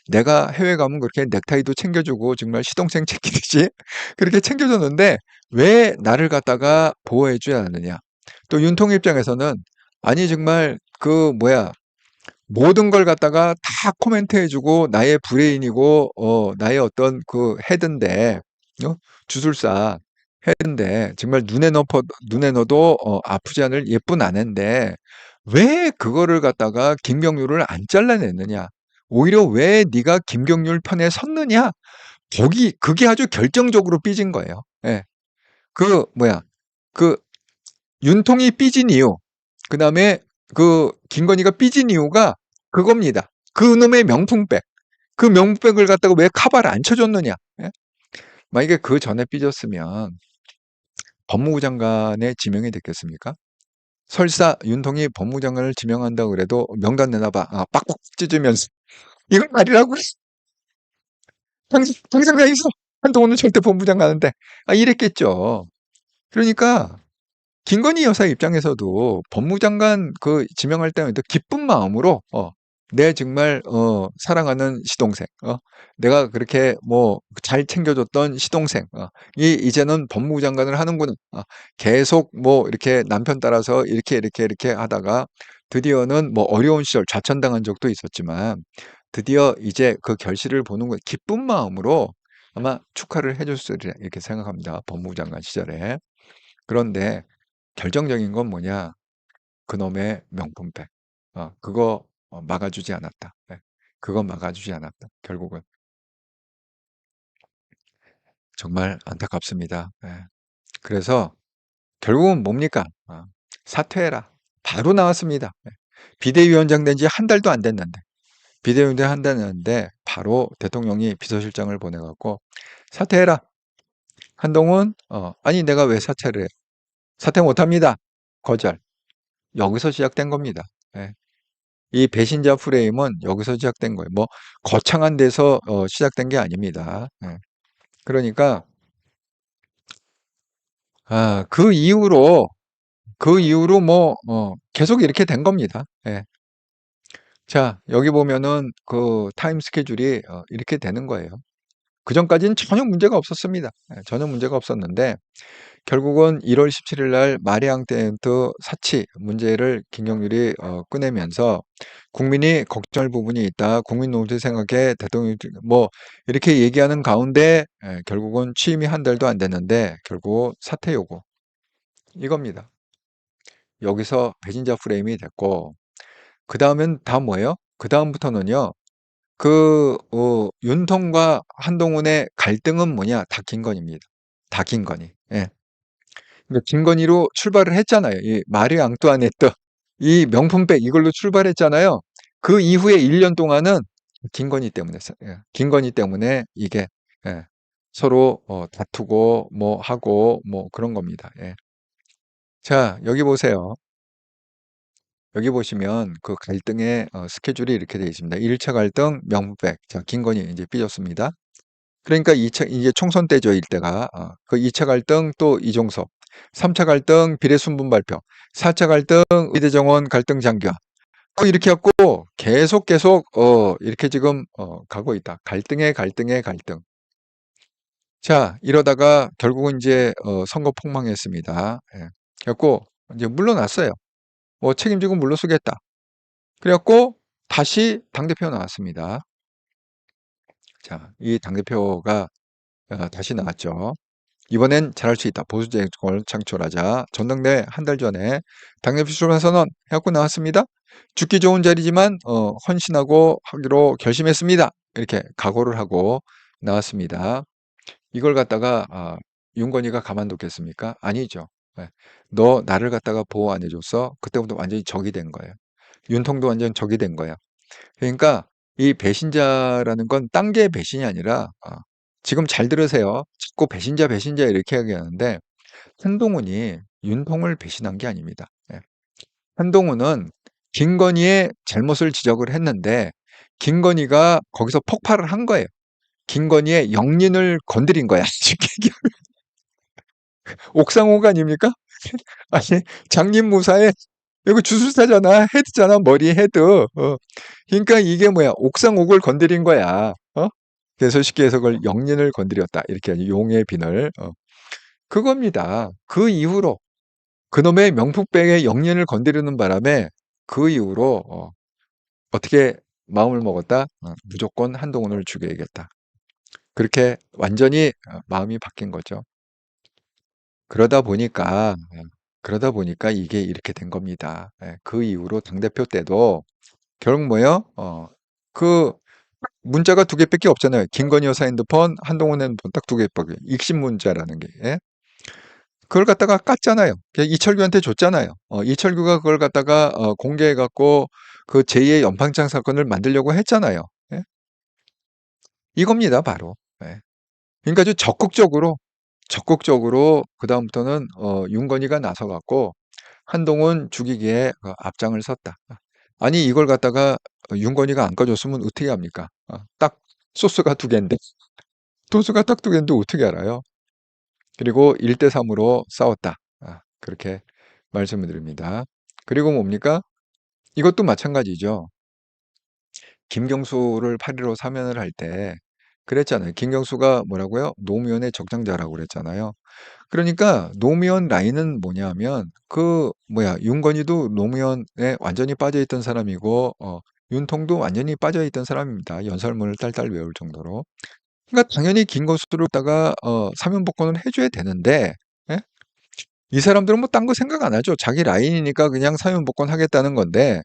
내가 해외 가면 그렇게 넥타이도 챙겨주고 정말 시동생 챙기듯이 그렇게 챙겨줬는데 왜 나를 갖다가 보호해줘야 하느냐. 또 윤통 입장에서는 아니 정말 그 뭐야 모든 걸 갖다가 다 코멘트해주고 나의 브레인이고 나의 어떤 그 헤드인데 주술사 헤드인데 정말 눈에 넣어도 아프지 않을 예쁜 아내인데 왜 그거를 갖다가 김경률을 안 잘라냈느냐? 오히려 왜 네가 김경률 편에 섰느냐? 그게 아주 결정적으로 삐진 거예요. 예. 그 뭐야? 그 윤통이 삐진 이유, 그 다음에 그 김건희가 삐진 이유가 그겁니다. 그 놈의 명품백. 그 명품백을 갖다가 왜 카바를 안 쳐줬느냐? 예? 만약에 그 전에 삐졌으면 법무부 장관에 지명이 됐겠습니까? 설사 윤통이 법무부 장관을 지명한다고 그래도 명단 내놔봐. 빡빡 찢으면서 이건 말이라고. 당장 가 있어. 한동훈은 절대 법무부 장관 하는데. 이랬겠죠. 그러니까 김건희 여사 입장에서도 법무부 장관 그 지명할 때는 기쁜 마음으로 내 정말 사랑하는 시동생, 내가 그렇게 뭐 잘 챙겨줬던 시동생, 이제는 법무부 장관을 하는구나. 계속 뭐 이렇게 남편 따라서 이렇게 하다가 드디어는 뭐 어려운 시절 좌천당한 적도 있었지만 드디어 이제 그 결실을 보는 거예요. 기쁜 마음으로 아마 축하를 해줄 수 있으리라 이렇게 생각합니다. 법무부 장관 시절에. 그런데 결정적인 건 뭐냐? 그놈의 명품백. 그거 막아주지 않았다. 예. 그거 막아주지 않았다. 결국은 정말 안타깝습니다. 예. 그래서 결국은 뭡니까? 사퇴해라. 바로 나왔습니다. 예. 비대위원장 된 지 한 달도 안 됐는데, 비대위원장 한 달 됐는데 바로 대통령이 비서실장을 보내갖고 사퇴해라. 한동훈, 아니 내가 왜 사퇴를 해? 사퇴 못합니다. 거절. 여기서 시작된 겁니다. 예. 이 배신자 프레임은 여기서 시작된 거예요. 뭐 거창한 데서 시작된 게 아닙니다. 예. 그러니까 그 이후로 뭐 계속 이렇게 된 겁니다. 예. 자, 여기 보면은 그 타임 스케줄이 이렇게 되는 거예요. 그전까지는 전혀 문제가 없었습니다. 예, 전혀 문제가 없었는데 결국은 1월 17일 날 마리앙테운트 사치 문제를 김경률이 꺼내면서 국민이 걱정할 부분이 있다. 국민 노조 생각에 대통령이 뭐 이렇게 얘기하는 가운데 결국은 취임이 한 달도 안 됐는데 결국 사퇴 요구 이겁니다. 여기서 배신자 프레임이 됐고 그 다음엔 다 뭐예요? 그 다음부터는요. 윤통과 한동훈의 갈등은 뭐냐? 다 김건희입니다. 다 김건희. 예. 그러니까 김건희로 출발을 했잖아요. 이 마리 앙뚜아네트 이 명품백 이걸로 출발했잖아요. 그 이후에 1년 동안은 김건희 때문에 예. 김건희 때문에 이게 예. 서로 다투고 뭐 하고 뭐 그런 겁니다. 예. 자, 여기 보세요. 여기 보시면 그 갈등의 스케줄이 이렇게 되어 있습니다. 1차 갈등 명분백. 자, 김건희 이제 삐졌습니다. 그러니까 2차 이제 총선 때죠, 이때가. 그 2차 갈등 또 이종섭. 3차 갈등 비례순분 발표. 4차 갈등 의대정원 갈등 장교. 이렇게 갖고 계속 이렇게 지금 가고 있다. 갈등의 갈등. 자, 이러다가 결국은 이제 선거 폭망했습니다. 예. 그래갖고 이제 물러났어요. 뭐 책임지고 물러서겠다. 그래갖고 다시 당대표 나왔습니다. 자, 이 당대표가 다시 나왔죠. 이번엔 잘할 수 있다. 보수 정권을 창출하자. 전당대회 한 달 전에 당대표 출마 선언 해갖고 나왔습니다. 죽기 좋은 자리지만 헌신하고 하기로 결심했습니다. 이렇게 각오를 하고 나왔습니다. 이걸 갖다가 윤건희가 가만뒀겠습니까? 아니죠. 예. 너 나를 갖다가 보호 안 해줬어? 그때부터 완전히 적이 된 거예요. 윤통도 완전 적이 된 거야. 그러니까 이 배신자라는 건 딴 게 배신이 아니라 지금 잘 들으세요. 자꾸 배신자 이렇게 얘기하는데 한동훈이 윤통을 배신한 게 아닙니다. 예. 한동훈은 김건희의 잘못을 지적을 했는데 김건희가 거기서 폭발을 한 거예요. 김건희의 영린을 건드린 거야. 옥상호가 아닙니까? 아니 장님무사에 이거 주술사잖아. 헤드잖아. 머리 헤드. 그러니까 이게 뭐야? 옥상옥을 건드린 거야. 그래서 쉽게 해서 그걸 영린을 건드렸다. 이렇게 하죠. 용의 빈을. 그겁니다. 그 이후로 그놈의 명품백의 영린을 건드리는 바람에 그 이후로 어떻게 마음을 먹었다? 무조건 한동훈을 죽여야겠다. 그렇게 완전히 마음이 바뀐 거죠. 그러다 보니까 이게 이렇게 된 겁니다. 예, 그 이후로 당대표 때도 결국 뭐예요? 그 문자가 두 개밖에 없잖아요. 김건희 여사 핸드폰, 한동훈 핸드폰 딱 두 개밖에. 익신 문자라는 게. 예? 그걸 갖다가 깠잖아요. 이철규한테 줬잖아요. 이철규가 그걸 갖다가 공개해갖고 그 제2의 연방창 사건을 만들려고 했잖아요. 예? 이겁니다, 바로. 예. 그러니까 아주 적극적으로 그다음부터는 윤건희가 나서갖고 한동훈 죽이기에 앞장을 섰다. 아니 이걸 갖다가 윤건희가 안 꺼줬으면 어떻게 합니까? 딱 소스가 두 개인데 도수가 딱 두 개인데 어떻게 알아요? 그리고 1대3으로 싸웠다. 그렇게 말씀을 드립니다. 그리고 뭡니까? 이것도 마찬가지죠. 김경수를 8.15 사면을 할 때 그랬잖아요. 김경수가 뭐라고요? 노무현의 적장자라고 그랬잖아요. 그러니까 노무현 라인은 뭐냐면 윤건희도 노무현에 완전히 빠져있던 사람이고 윤통도 완전히 빠져있던 사람입니다. 연설문을 딸딸 외울 정도로. 그러니까 당연히 김건수를 갖다가 사면복권을 해줘야 되는데, 예? 이 사람들은 뭐 딴 거 생각 안 하죠. 자기 라인이니까 그냥 사면복권 하겠다는 건데,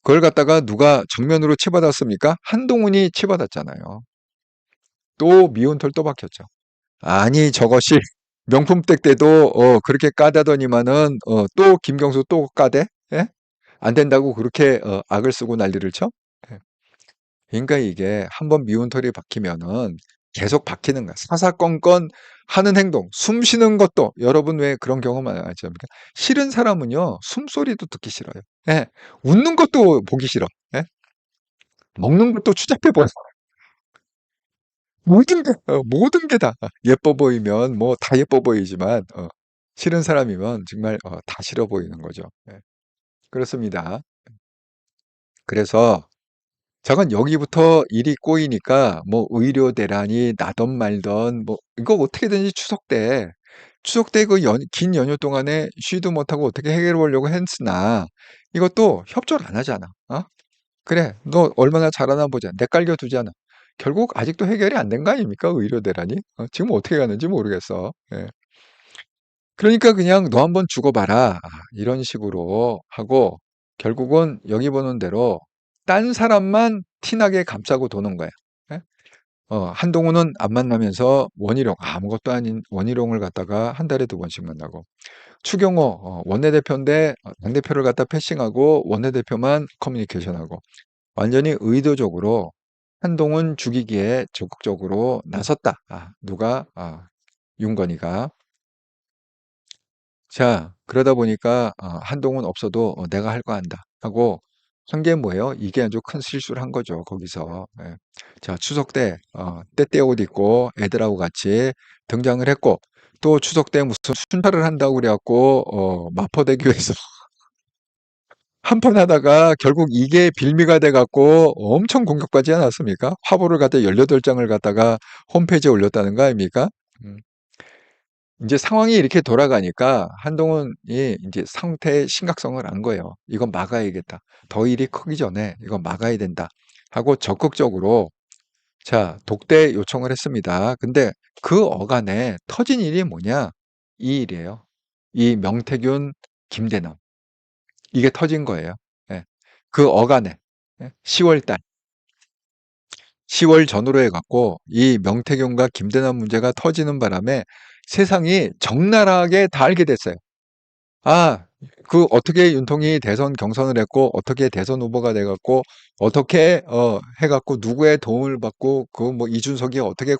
그걸 갖다가 누가 정면으로 치받았습니까? 한동훈이 치받았잖아요. 또 미운털 또 박혔죠. 아니 저것이 명품백 때도 그렇게 까다더니만은 또 김경수 또 까대? 예? 안 된다고 그렇게 악을 쓰고 난리를 쳐? 예. 그러니까 이게 한번 미운털이 박히면은 계속 박히는 거야. 사사건건 하는 행동, 숨 쉬는 것도 여러분 왜 그런 경험 안 하지 않습니까? 싫은 사람은요 숨소리도 듣기 싫어요. 예. 웃는 것도 보기 싫어. 예? 먹는 것도 추잡해 보여. 모든 게 다 예뻐 보이면 뭐 다 예뻐 보이지만 싫은 사람이면 정말 다 싫어 보이는 거죠. 예. 그렇습니다. 그래서 잠깐 여기부터 일이 꼬이니까 뭐 의료대란이 나던 말던 뭐 이거 어떻게든지 추석 때 그 긴 연휴 동안에 쉬도 못하고 어떻게 해결해 보려고 했으나 이것도 협조를 안 하잖아. 그래, 너 얼마나 잘하나 보자. 내 깔겨 두잖아. 결국 아직도 해결이 안 된 거 아닙니까? 의료 대란이? 지금 어떻게 가는지 모르겠어. 예. 그러니까 그냥 너 한번 죽어봐라. 이런 식으로 하고 결국은 여기 보는 대로 딴 사람만 티나게 감싸고 도는 거야. 예? 한동훈은 안 만나면서 원희룡, 아무것도 아닌 원희룡을 갖다가 한 달에 2번씩 만나고 추경호 원내대표인데 당대표를 갖다 패싱하고 원내대표만 커뮤니케이션하고 완전히 의도적으로 한동훈 죽이기에 적극적으로 나섰다. 누가? 윤건희가. 자, 그러다 보니까 한동훈 없어도 내가 할 거 한다 하고 한 게 뭐예요? 이게 아주 큰 실수를 한 거죠. 거기서. 예. 자, 추석 때 때때 옷 입고 애들하고 같이 등장을 했고 또 추석 때 무슨 순찰을 한다고 그래갖고 마포대교에서 한판 하다가 결국 이게 빌미가 돼 갖고 엄청 공격받지 않았습니까? 화보를 갖다 18장을 갖다가 홈페이지에 올렸다는 거 아닙니까? 음. 이제 상황이 이렇게 돌아가니까 한동훈이 이제 상태의 심각성을 안 거예요. 이건 막아야겠다. 더 일이 크기 전에 이건 막아야 된다. 하고 적극적으로 자, 독대 요청을 했습니다. 근데 그 어간에 터진 일이 뭐냐? 이 일이에요. 이 명태균, 김대남. 이게 터진 거예요. 예. 그 어간에 10월 달 10월 전후로 해갖고 이 명태균과 김대남 문제가 터지는 바람에 세상이 적나라하게 다 알게 됐어요. 그 어떻게 윤통이 대선 경선을 했고 어떻게 대선 후보가 돼갖고 어떻게 해갖고 누구의 도움을 받고 그 뭐 이준석이 어떻게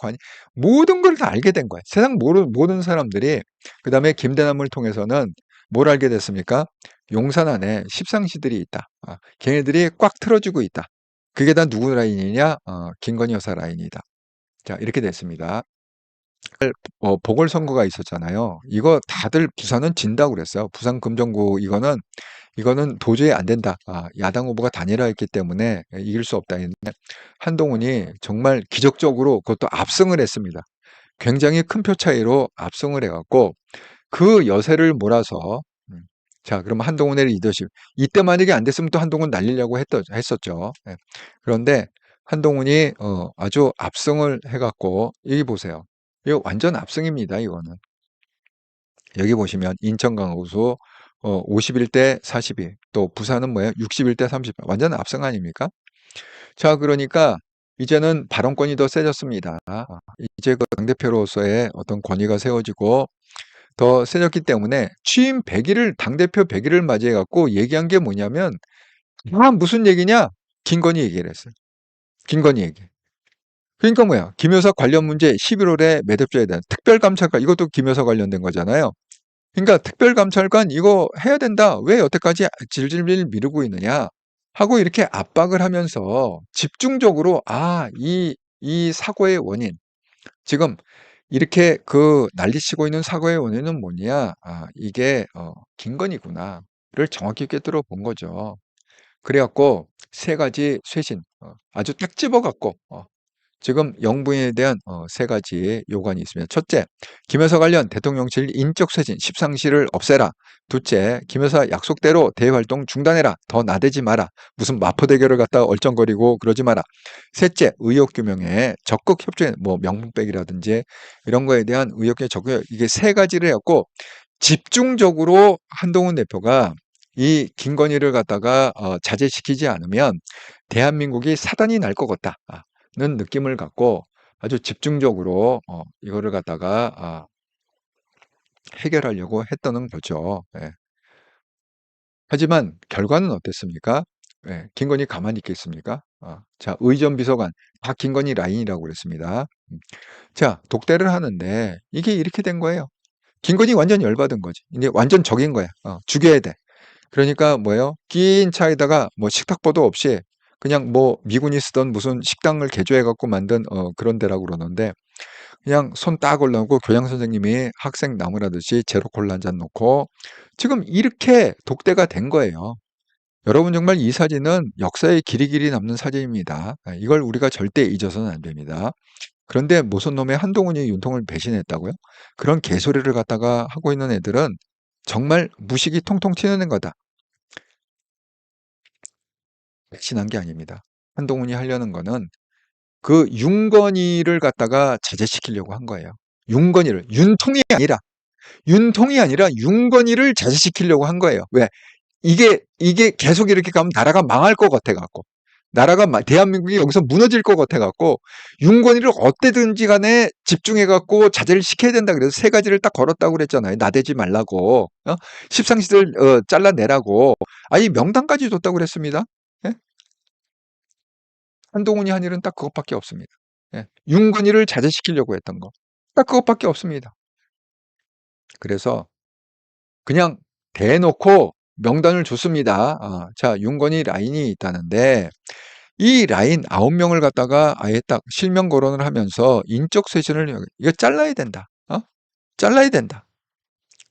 모든 걸 다 알게 된 거예요. 세상 모든 사람들이 그다음에 김대남을 통해서는 뭘 알게 됐습니까? 용산 안에 십상시들이 있다. 걔네들이 꽉 틀어주고 있다. 그게 다 누구 라인이냐? 김건희 여사 라인이다. 자, 이렇게 됐습니다. 보궐선거가 있었잖아요. 이거 다들 부산은 진다고 그랬어요. 부산 금정구 이거는 도저히 안 된다. 야당 후보가 단일화했기 때문에 이길 수 없다 했는데 한동훈이 정말 기적적으로 그것도 압승을 했습니다. 굉장히 큰 표 차이로 압승을 해갖고 그 여세를 몰아서 자, 그럼 한동훈의 리더십. 이때 만약에 안 됐으면 또 한동훈 날리려고 했었죠. 예. 그런데 한동훈이 아주 압승을 해갖고 여기 보세요. 이거 완전 압승입니다. 이거는. 여기 보시면 인천 강호수 51대 42. 또 부산은 뭐예요? 61대 30. 완전 압승 아닙니까? 자, 그러니까 이제는 발언권이 더 세졌습니다. 이제 그 당대표로서의 어떤 권위가 세워지고 더 세졌기 때문에 취임 100일을 당대표 100일을 맞이해 갖고 얘기한 게 뭐냐면 무슨 얘기냐? 김건희 얘기를 했어요. 김건희 얘기. 그러니까 뭐야? 김 여사 관련 문제 11월에 매듭져야 되는 특별감찰관 이것도 김 여사 관련된 거잖아요. 그러니까 특별감찰관 이거 해야 된다. 왜 여태까지 질질 미루고 있느냐? 하고 이렇게 압박을 하면서 집중적으로 이 사고의 원인 지금 이렇게 그 난리치고 있는 사고의 원인은 뭐냐? 이게 김건희구나를 정확히 꿰뚫어 본 거죠. 그래 갖고 세 가지 쇄신 아주 딱 집어 갖고 지금 영부인에 대한 세 가지 요구안이 있습니다. 첫째, 김여사 관련 대통령실 인적쇄진, 십상시를 없애라. 둘째, 김여사 약속대로 대외활동 중단해라. 더 나대지 마라. 무슨 마포대교를 갖다가 얼쩡거리고 그러지 마라. 셋째, 의혹규명에 적극 협조해, 뭐 명분빼기라든지 이런 거에 대한 의혹에 적극, 이게 세 가지를 해갖고 집중적으로 한동훈 대표가 이 김건희를 갖다가 자제시키지 않으면 대한민국이 사단이 날 것 같다는 느낌을 갖고 아주 집중적으로 이거를 갖다가 해결하려고 했다는 거죠. 예. 하지만 결과는 어땠습니까? 예, 김건희 가만히 있겠습니까? 자, 의전 비서관 다 김건희 라인이라고 그랬습니다. 자, 독대를 하는데 이게 이렇게 된 거예요. 김건희 완전 열받은 거지. 이제 완전 적인 거야. 죽여야 돼. 그러니까 뭐예요? 긴 차에다가 뭐 식탁보도 없이 그냥 뭐 미군이 쓰던 무슨 식당을 개조해 갖고 만든 그런 데라고 그러는데 그냥 손 딱 올라오고 교장 선생님이 학생 나무라듯이 제로 콜라 한 잔 놓고 지금 이렇게 독대가 된 거예요. 여러분 정말 이 사진은 역사에 길이길이 남는 사진입니다. 이걸 우리가 절대 잊어서는 안 됩니다. 그런데 무슨 놈의 한동훈이 윤통을 배신했다고요? 그런 개소리를 갖다가 하고 있는 애들은 정말 무식이 통통 튀는 거다. 배신한 게 아닙니다. 한동훈이 하려는 거는 그 윤건희를 갖다가 자제시키려고 한 거예요. 윤건희를, 윤통이 아니라 윤건희를 자제시키려고 한 거예요. 왜? 이게 계속 이렇게 가면 나라가 망할 것 같아 갖고. 대한민국이 여기서 무너질 것 같아 갖고 윤건희를 어때든지 간에 집중해 갖고 자제를 시켜야 된다 그래서 세 가지를 딱 걸었다고 그랬잖아요. 나대지 말라고. 십상시들 잘라내라고. 아니 명단까지 줬다고 그랬습니다. 예? 한동훈이 한 일은 딱 그것밖에 없습니다. 예. 윤건희를 자제시키려고 했던 거. 딱 그것밖에 없습니다. 그래서 그냥 대놓고 명단을 줬습니다. 자, 윤건희 라인이 있다는데 이 라인 9명을 갖다가 아예 딱 실명 거론을 하면서 인적 쇄신을 이거 잘라야 된다. 잘라야 된다.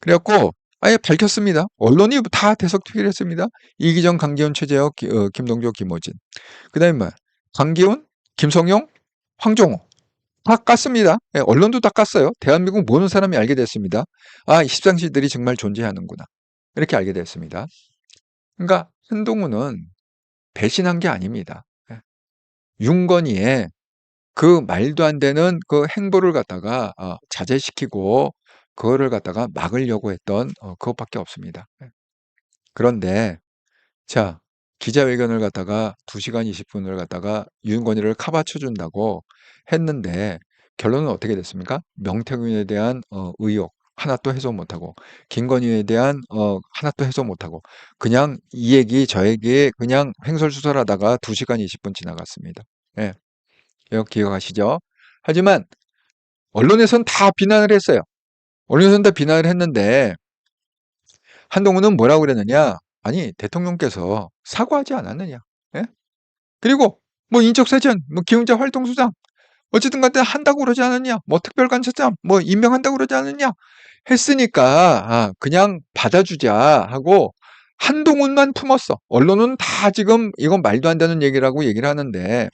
그래갖고 아예 밝혔습니다. 언론이 다 대석 투기를 했습니다. 이기정, 강기훈, 최재혁, 김동조, 김호진. 그 다음에 뭐 강기훈, 김성용, 황종호 다 깠습니다. 예, 언론도 다 깠어요. 대한민국 모든 사람이 알게 됐습니다. 이 십상시들이 정말 존재하는구나. 이렇게 알게 됐습니다. 그러니까 한동훈은 배신한 게 아닙니다. 예. 윤건희의 그 말도 안 되는 그 행보를 갖다가 자제시키고 그거를 갖다가 막으려고 했던 그것밖에 없습니다. 예. 그런데 자, 기자회견을 갖다가 2시간 20분을 갖다가 윤건희를 카바쳐 준다고 했는데 결론은 어떻게 됐습니까? 명태균에 대한 의혹 하나도 해소 못하고 김건희에 대한 하나도 해소 못하고 그냥 이 얘기 저 얘기 그냥 횡설수설하다가 2시간 20분 지나갔습니다. 예, 이거 기억하시죠? 하지만 언론에서는 다 비난을 했어요. 언론에서는 다 비난을 했는데 한동훈은 뭐라고 그랬느냐? 아니 대통령께서 사과하지 않았느냐? 예? 그리고 뭐 인적사전, 뭐 기훈자 활동수장 어쨌든 간에 한다고 그러지 않았냐? 뭐 특별관찰장 뭐 임명한다고 그러지 않았냐? 했으니까 그냥 받아주자 하고 한동훈만 품었어. 언론은 다 지금 이건 말도 안 되는 얘기라고 얘기를 하는데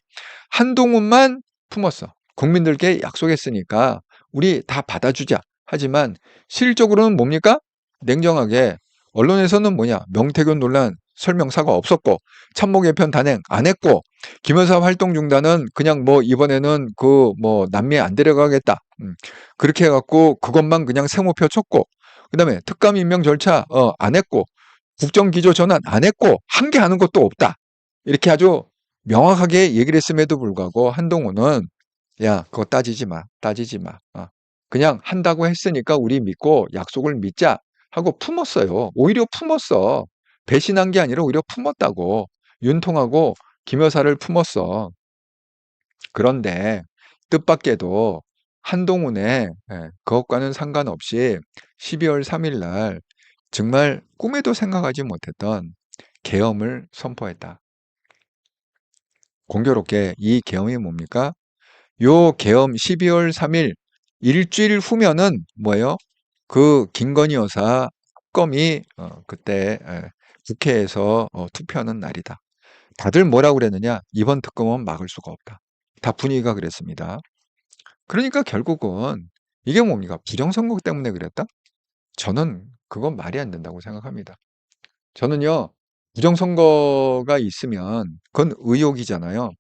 한동훈만 품었어. 국민들께 약속했으니까 우리 다 받아주자. 하지만 실질적으로는 뭡니까? 냉정하게 언론에서는 뭐냐? 명태균 논란 설명사가 없었고 참모 개편 단행 안 했고 김여사 활동 중단은 그냥 뭐 이번에는 그 뭐 남미에 안 데려가겠다. 그렇게 해갖고 그것만 그냥 세모표 쳤고 그다음에 특감 임명 절차 안 했고 국정기조 전환 안 했고 한 게 하는 것도 없다. 이렇게 아주 명확하게 얘기를 했음에도 불구하고 한동훈은 야 그거 따지지 마. 그냥 한다고 했으니까 우리 믿고 약속을 믿자 하고 품었어요. 오히려 품었어. 배신한 게 아니라 오히려 품었다고. 윤통하고 김여사를 품었어. 그런데 뜻밖에도 한동훈의 그것과는 상관없이 12월 3일 날 정말 꿈에도 생각하지 못했던 계엄을 선포했다. 공교롭게 이 계엄이 뭡니까? 요 계엄 12월 3일 일주일 후면은 뭐예요? 그 김건희 여사 특검이 그때 국회에서 투표하는 날이다. 다들 뭐라고 그랬느냐? 이번 특검은 막을 수가 없다. 다 분위기가 그랬습니다. 그러니까 결국은 이게 뭡니까? 부정선거 때문에 그랬다? 저는 그건 말이 안 된다고 생각합니다. 저는요, 부정선거가 있으면 그건 의혹이잖아요.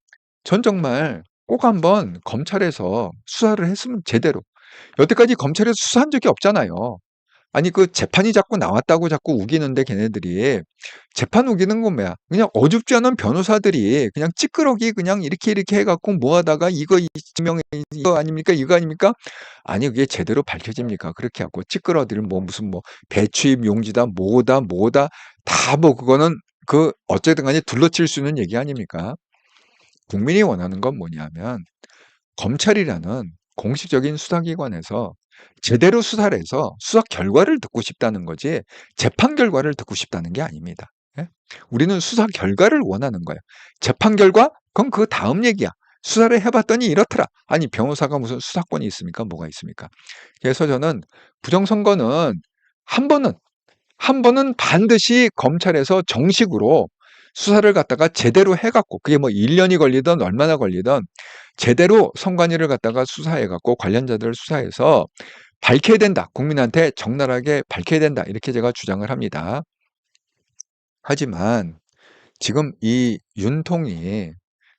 전 정말 꼭 한번 검찰에서 수사를 했으면 제대로. 여태까지 검찰에서 수사한 적이 없잖아요. 아니, 그 재판이 자꾸 나왔다고 자꾸 우기는데 걔네들이 재판 우기는 건 뭐야? 그냥 어줍지 않은 변호사들이 그냥 찌끄러기 그냥 이렇게 해갖고 뭐 하다가 이거 증명해, 이거 아닙니까? 이거 아닙니까? 아니, 그게 제대로 밝혀집니까? 그렇게 하고 찌끄러기는 뭐 무슨 뭐 배추입 용지다, 뭐다, 다 뭐 그거는 그 어쨌든 간에 둘러칠 수 있는 얘기 아닙니까? 국민이 원하는 건 뭐냐면 검찰이라는 공식적인 수사기관에서 제대로 수사를 해서 수사 결과를 듣고 싶다는 거지 재판 결과를 듣고 싶다는 게 아닙니다. 예? 우리는 수사 결과를 원하는 거예요. 재판 결과? 그건 그 다음 얘기야. 수사를 해봤더니 이렇더라. 아니 변호사가 무슨 수사권이 있습니까? 뭐가 있습니까? 그래서 저는 부정선거는 한 번은 한 번은 반드시 검찰에서 정식으로 수사를 갖다가 제대로 해갖고 그게 뭐 1년이 걸리든 얼마나 걸리든 제대로 선관위를 갖다가 수사해갖고 관련자들을 수사해서 밝혀야 된다. 국민한테 적나라하게 밝혀야 된다. 이렇게 제가 주장을 합니다. 하지만 지금 이 윤통이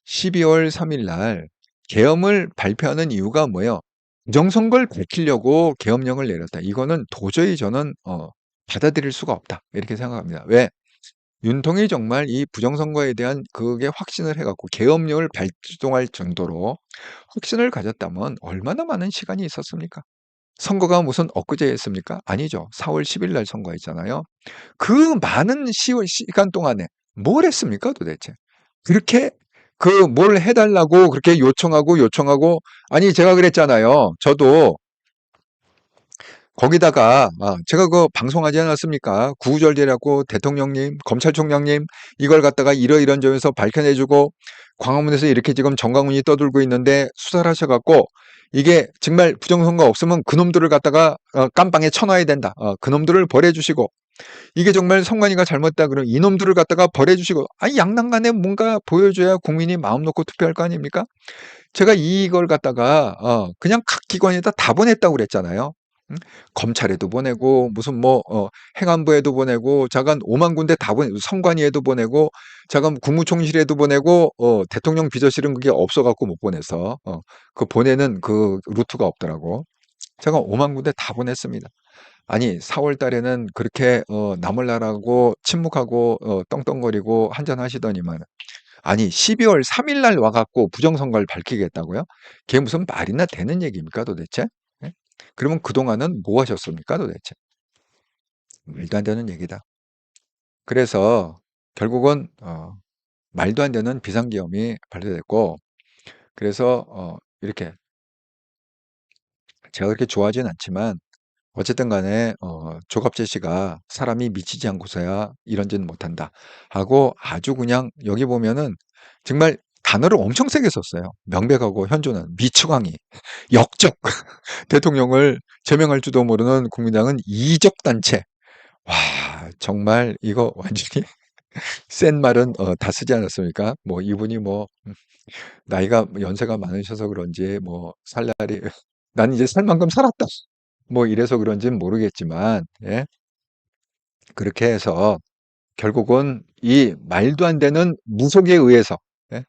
12월 3일 날 계엄을 발표하는 이유가 뭐예요? 부정선거를 밝히려고 계엄령을 내렸다. 이거는 도저히 저는 받아들일 수가 없다. 이렇게 생각합니다. 왜? 윤통이 정말 이 부정선거에 대한 그게 확신을 해갖고 계엄령을 발동할 정도로 확신을 가졌다면 얼마나 많은 시간이 있었습니까? 선거가 무슨 엊그제였습니까? 아니죠. 4월 10일 날 선거했잖아요. 그 많은 시간 동안에 뭘 했습니까, 도대체? 그렇게 그 뭘 해달라고 그렇게 요청하고 아니 제가 그랬잖아요. 저도 거기다가 제가 그 방송하지 않았습니까? 구구절절하고 대통령님, 검찰총장님 이걸 갖다가 이러이런 점에서 밝혀내주고 광화문에서 이렇게 지금 정강훈이 떠들고 있는데 수사를 하셔갖고 이게 정말 부정선거 없으면 그놈들을 갖다가 깜빵에 쳐놔야 된다. 그놈들을 벌해주시고 이게 정말 선관위가 잘못했다 그러면 이놈들을 갖다가 벌해주시고 아니 양당간에 뭔가 보여줘야 국민이 마음 놓고 투표할 거 아닙니까? 제가 이걸 갖다가 그냥 각 기관에다 다 보냈다고 그랬잖아요. 응? 검찰에도 보내고 무슨 뭐 행안부에도 보내고 자간 5만 군데 다 보내고 선관위에도 보내고 자간 국무총실에도 보내고 대통령 비서실은 그게 없어갖고 못 보내서 그 보내는 그 루트가 없더라고. 제가 5만 군데 다 보냈습니다. 아니 4월 달에는 그렇게 남을 나라고 침묵하고 떵떵거리고 한잔하시더니만 아니 12월 3일 날 와갖고 부정선거를 밝히겠다고요? 그게 무슨 말이나 되는 얘기입니까 도대체? 예? 그러면 그동안은 뭐 하셨습니까 도대체? 말도 안 되는 얘기다. 그래서 결국은 말도 안 되는 비상계엄이 발효됐고 그래서 이렇게 제가 그렇게 좋아하진 않지만 어쨌든 간에 조갑재 씨가 사람이 미치지 않고서야 이런 짓는 못한다 하고 아주 그냥 여기 보면은 정말 단어를 엄청 세게 썼어요. 명백하고 현존하는 미추광이 역적 대통령을 제명할 줄도 모르는 국민당은 이적 단체. 와 정말 이거 완전히 센 말은 다 쓰지 않았습니까? 뭐 이분이 뭐 나이가 연세가 많으셔서 그런지 뭐 살 날이 난 이제 살 만큼 살았다. 뭐 이래서 그런지는 모르겠지만 예? 그렇게 해서 결국은 이 말도 안 되는 무속에 의해서 예?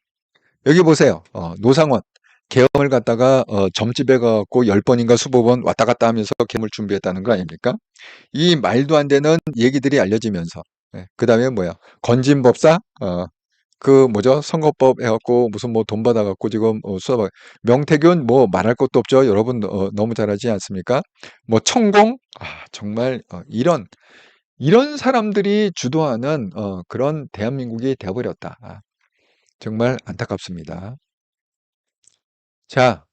여기 보세요. 노상원 계엄을 갖다가 점집에 가고 10번인가 20번 왔다 갔다 하면서 계엄을 준비했다는 거 아닙니까? 이 말도 안 되는 얘기들이 알려지면서 예? 그 다음에 뭐야 건진법사 그 뭐죠 선거법 해갖고 무슨 뭐 돈 받아갖고 지금 수사받 명태균 뭐 말할 것도 없죠. 여러분 너무 잘하지 않습니까? 뭐 천공 정말 이런 사람들이 주도하는 그런 대한민국이 되어버렸다. 정말 안타깝습니다. 자,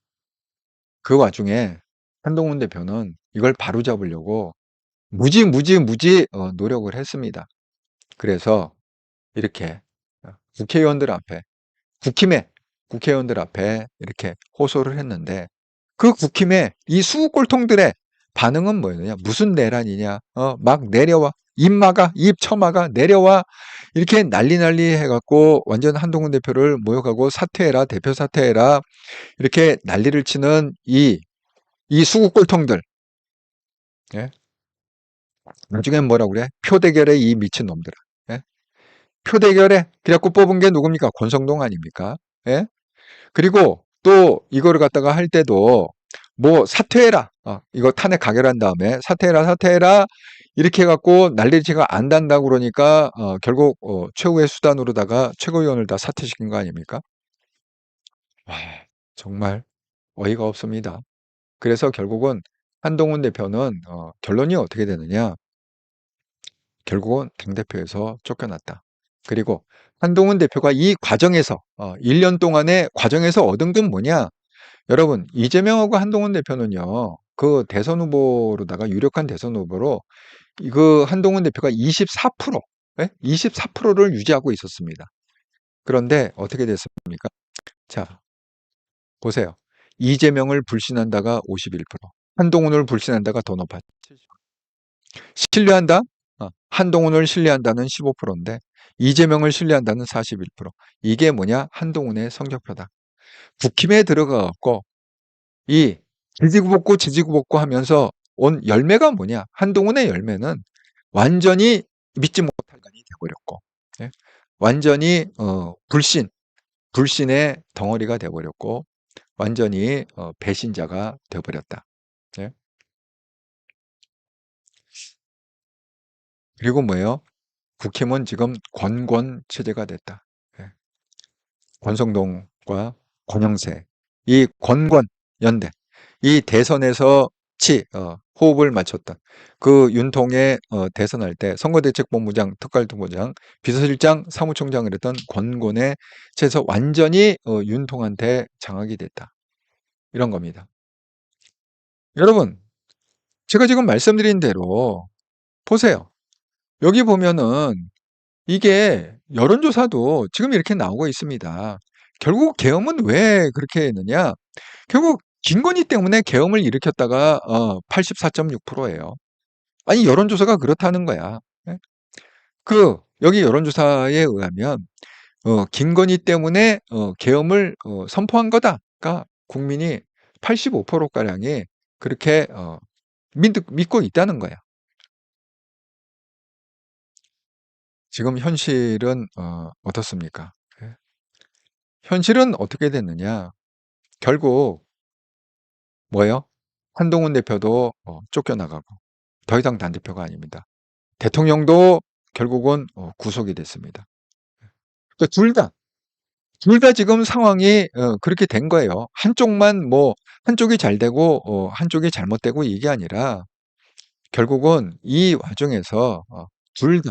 그 와중에 한동훈 대표는 이걸 바로잡으려고 무지 노력을 했습니다. 그래서 이렇게 국회의원들 앞에 국회의원들 앞에 이렇게 호소를 했는데 그 국힘의 이 수국골통들의 반응은 뭐였느냐? 무슨 내란이냐? 막 내려와. 입 막아, 입 처막아, 내려와. 이렇게 난리 해갖고 완전 한동훈 대표를 모욕하고 사퇴해라, 대표 사퇴해라. 이렇게 난리를 치는 이 수국골통들. 예? 나중엔 뭐라고 그래? 표대결의 이 미친놈들아. 예? 표대결에 그래갖고 뽑은 게 누굽니까? 권성동 아닙니까? 예? 그리고 또 이거를 갖다가 할 때도 뭐 사퇴해라. 이거 탄핵 가결한 다음에 사퇴해라. 이렇게 해갖고 난리를 치고 안 단다고 그러니까 결국 최후의 수단으로다가 최고위원을 다 사퇴시킨 거 아닙니까? 와, 정말 어이가 없습니다. 그래서 결국은 한동훈 대표는 결론이 어떻게 되느냐? 결국은 당대표에서 쫓겨났다. 그리고 한동훈 대표가 이 과정에서 1년 동안의 과정에서 얻은 건 뭐냐? 여러분, 이재명하고 한동훈 대표는요. 그 대선 후보로다가 유력한 대선 후보로 그 한동훈 대표가 24%, 24%를 유지하고 있었습니다. 그런데 어떻게 됐습니까? 자, 보세요. 이재명을 불신한다가 51%, 한동훈을 불신한다가 더 높았죠. 신뢰한다? 한동훈을 신뢰한다는 15%인데 이재명을 신뢰한다는 41%. 이게 뭐냐? 한동훈의 성적표다. 국힘에 들어가갖고 이 지지구볶고 하면서 온 열매가 뭐냐? 한동훈의 열매는 완전히 믿지 못할 간이 돼버렸고, 예? 완전히 불신의 덩어리가 돼버렸고, 완전히 배신자가 돼버렸다. 예? 그리고 뭐예요? 국힘은 지금 권권 체제가 됐다. 예. 권성동과 권영세, 이 권권 연대, 이 대선에서 호흡을 맞췄던 그 윤통의 대선할 때 선거대책본부장, 특활특보장, 비서실장, 사무총장을 했던 권권의 체에서 완전히 윤통한테 장악이 됐다. 이런 겁니다. 여러분, 제가 지금 말씀드린 대로 보세요. 여기 보면은 이게 여론조사도 지금 이렇게 나오고 있습니다. 결국 계엄은 왜 그렇게 했느냐? 결국 김건희 때문에 계엄을 일으켰다가 84.6%예요. 아니 여론조사가 그렇다는 거야. 예? 여기 여론조사에 의하면 김건희 때문에 계엄을 선포한 거다가 국민이 85%가량이 그렇게 믿고 있다는 거야. 지금 현실은 어떻습니까? 예. 현실은 어떻게 됐느냐? 결국 뭐예요? 한동훈 대표도 쫓겨나가고 더 이상 당대표가 아닙니다. 대통령도 결국은 구속이 됐습니다. 그러니까 둘 다 지금 상황이 그렇게 된 거예요. 한쪽이 잘 되고 한쪽이 잘못되고 이게 아니라 결국은 이 와중에서 둘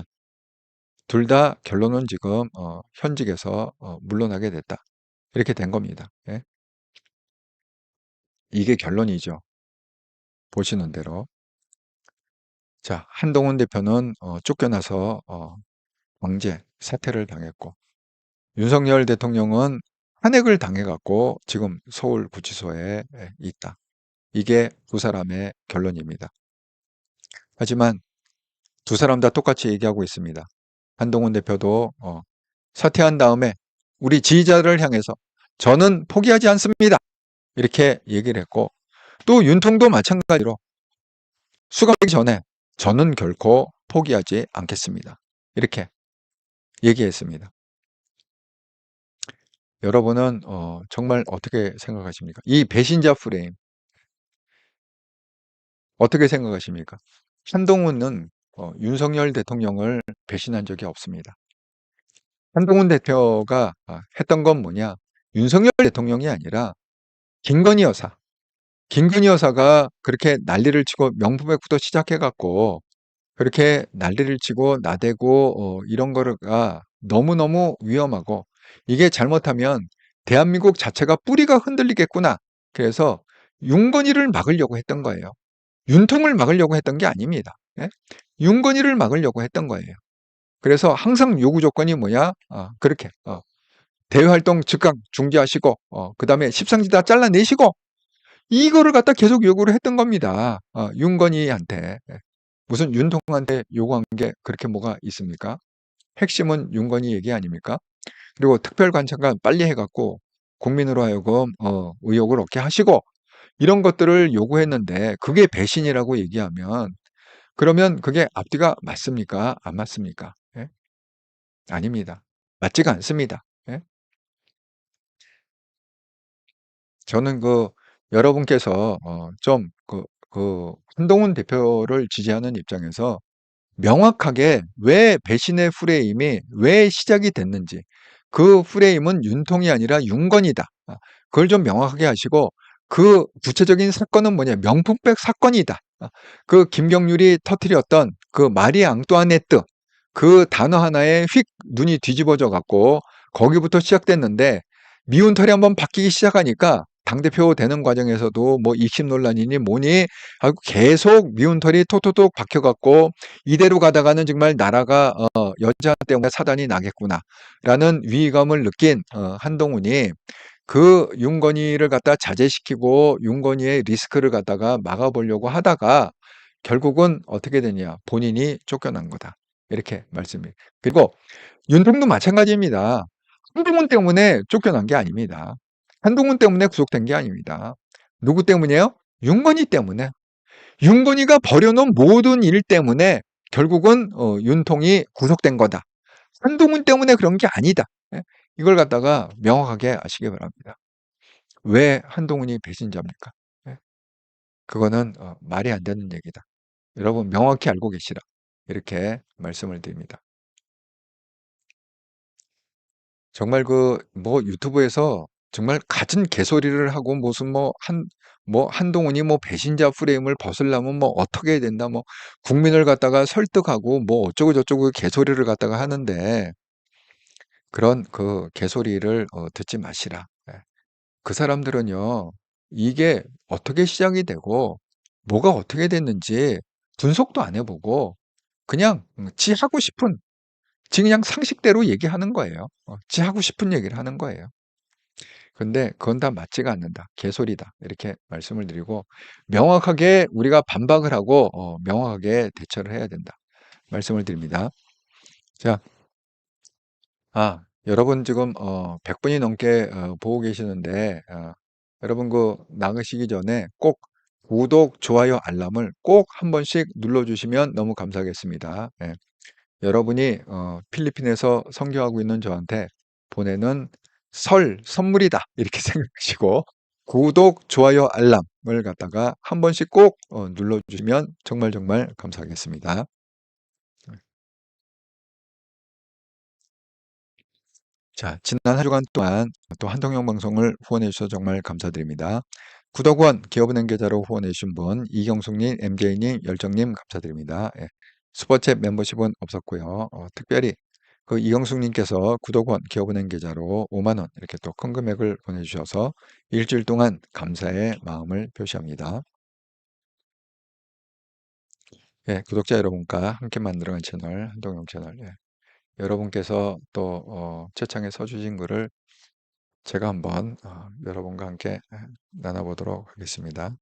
다 결론은 지금 현직에서 물러나게 됐다. 이렇게 된 겁니다. 예? 이게 결론이죠. 보시는 대로. 자, 한동훈 대표는 쫓겨나서 강제 사퇴를 당했고 윤석열 대통령은 탄핵을 당해갖고 지금 서울구치소에 있다. 이게 두 사람의 결론입니다. 하지만 두 사람 다 똑같이 얘기하고 있습니다. 한동훈 대표도 사퇴한 다음에 우리 지지자를 향해서 저는 포기하지 않습니다. 이렇게 얘기를 했고 또 윤통도 마찬가지로 수감하기 전에 저는 결코 포기하지 않겠습니다. 이렇게 얘기했습니다. 여러분은 정말 어떻게 생각하십니까? 이 배신자 프레임 어떻게 생각하십니까? 한동훈은 윤석열 대통령을 배신한 적이 없습니다. 한동훈 대표가 했던 건 뭐냐? 윤석열 대통령이 아니라 김건희 여사가 그렇게 난리를 치고 명품백부터 시작해갖고 그렇게 난리를 치고 나대고 이런 거가 너무너무 위험하고 이게 잘못하면 대한민국 자체가 뿌리가 흔들리겠구나. 그래서 윤건희를 막으려고 했던 거예요. 윤통을 막으려고 했던 게 아닙니다. 예? 윤건희를 막으려고 했던 거예요. 그래서 항상 요구 조건이 뭐냐? 그렇게 대외활동 즉각 중지하시고 그 다음에 십상지 다 잘라내시고 이거를 갖다 계속 요구를 했던 겁니다. 윤건희한테. 무슨 윤통한테 요구한 게 그렇게 뭐가 있습니까? 핵심은 윤건희 얘기 아닙니까? 그리고 특별관찰관 빨리 해갖고 국민으로 하여금 의혹을 얻게 하시고 이런 것들을 요구했는데 그게 배신이라고 얘기하면 그러면 그게 앞뒤가 맞습니까? 안 맞습니까? 예? 아닙니다. 맞지가 않습니다. 예? 저는 여러분께서 한동훈 대표를 지지하는 입장에서 명확하게 왜 배신의 프레임이 왜 시작이 됐는지 그 프레임은 윤통이 아니라 윤건이다. 그걸 좀 명확하게 하시고 그 구체적인 사건은 뭐냐 명품백 사건이다. 그 김경률이 터뜨렸던 그 마리 앙뚜아네트 그 단어 하나에 휙 눈이 뒤집어져 갖고 거기부터 시작됐는데 미운 털이 한번 바뀌기 시작하니까 당대표 되는 과정에서도 뭐 입심 논란이니 뭐니 하고 계속 미운 털이 톡톡톡 박혀갖고 이대로 가다가는 정말 나라가 여자 때문에 사단이 나겠구나라는 위기감을 느낀 한동훈이 그 윤건희를 갖다 자제시키고 윤건희의 리스크를 갖다가 막아보려고 하다가 결국은 어떻게 되냐 본인이 쫓겨난 거다 이렇게 말씀이. 그리고 윤통도 마찬가지입니다. 한동훈 때문에 쫓겨난 게 아닙니다. 한동훈 때문에 구속된 게 아닙니다. 누구 때문이에요? 윤건희 때문에. 윤건희가 벌여놓은 모든 일 때문에 결국은 윤통이 구속된 거다. 한동훈 때문에 그런 게 아니다. 예? 이걸 갖다가 명확하게 아시기 바랍니다. 왜 한동훈이 배신자입니까? 예? 그거는 말이 안 되는 얘기다. 여러분 명확히 알고 계시라. 이렇게 말씀을 드립니다. 정말 뭐 유튜브에서 정말 갖은 개소리를 하고 무슨 한동훈이 뭐 배신자 프레임을 벗으려면 뭐 어떻게 해야 된다 뭐 국민을 갖다가 설득하고 뭐 어쩌고 저쩌고 개소리를 갖다가 하는데 그런 그 개소리를 듣지 마시라. 예. 그 사람들은요 이게 어떻게 시작이 되고 뭐가 어떻게 됐는지 분석도 안 해보고 그냥 지 하고 싶은 지 그냥 상식대로 얘기하는 거예요. 지 하고 싶은 얘기를 하는 거예요. 근데 그건 다 맞지가 않는다. 개소리다. 이렇게 말씀을 드리고 명확하게 우리가 반박을 하고 명확하게 대처를 해야 된다. 말씀을 드립니다. 자, 여러분 지금 100분이 넘게 보고 계시는데 여러분 나가시기 전에 꼭 구독, 좋아요, 알람을 꼭 한 번씩 눌러주시면 너무 감사하겠습니다. 예. 여러분이 필리핀에서 선교하고 있는 저한테 보내는 선물이다 이렇게 생각하시고 구독, 좋아요, 알람을 갖다가 한 번씩 꼭 눌러주시면 정말 정말 감사하겠습니다. 자, 지난 한 주간 동안 또 한동영 방송을 후원해 주셔서 정말 감사드립니다. 구독원, 기업은행 계좌로 후원해 주신 분 이경숙님, MJ님, 열정님 감사드립니다. 예. 슈퍼챗 멤버십은 없었고요. 특별히 이경숙님께서 구독원, 기업은행 계좌로 5만 원 이렇게 또 큰 금액을 보내주셔서 일주일 동안 감사의 마음을 표시합니다. 예, 구독자 여러분과 함께 만들어간 채널 한동영 채널. 예. 여러분께서 또 채창에 써주신 글을 제가 한번 여러분과 함께 나눠보도록 하겠습니다.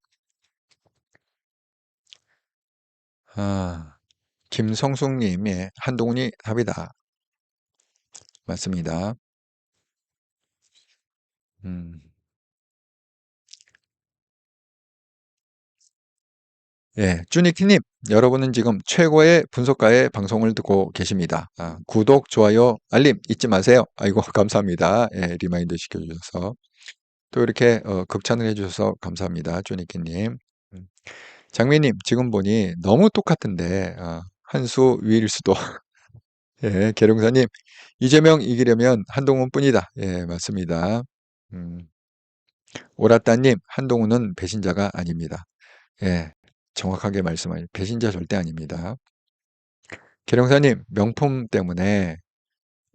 김성숙님의 한동훈이 답이다. 맞습니다. 예, 쭈니키님, 여러분은 지금 최고의 분석가의 방송을 듣고 계십니다. 구독, 좋아요, 알림 잊지 마세요. 아이고, 감사합니다. 예, 리마인드 시켜주셔서. 또 이렇게 극찬을 해주셔서 감사합니다. 쭈니키님. 장미님, 지금 보니 너무 똑같은데, 한수 위일 수도. 예, 계룡사님, 이재명 이기려면 한동훈 뿐이다. 예, 맞습니다. 오라따님, 한동훈은 배신자가 아닙니다. 예, 정확하게 말씀하신 배신자 절대 아닙니다. 계룡사님, 명품 때문에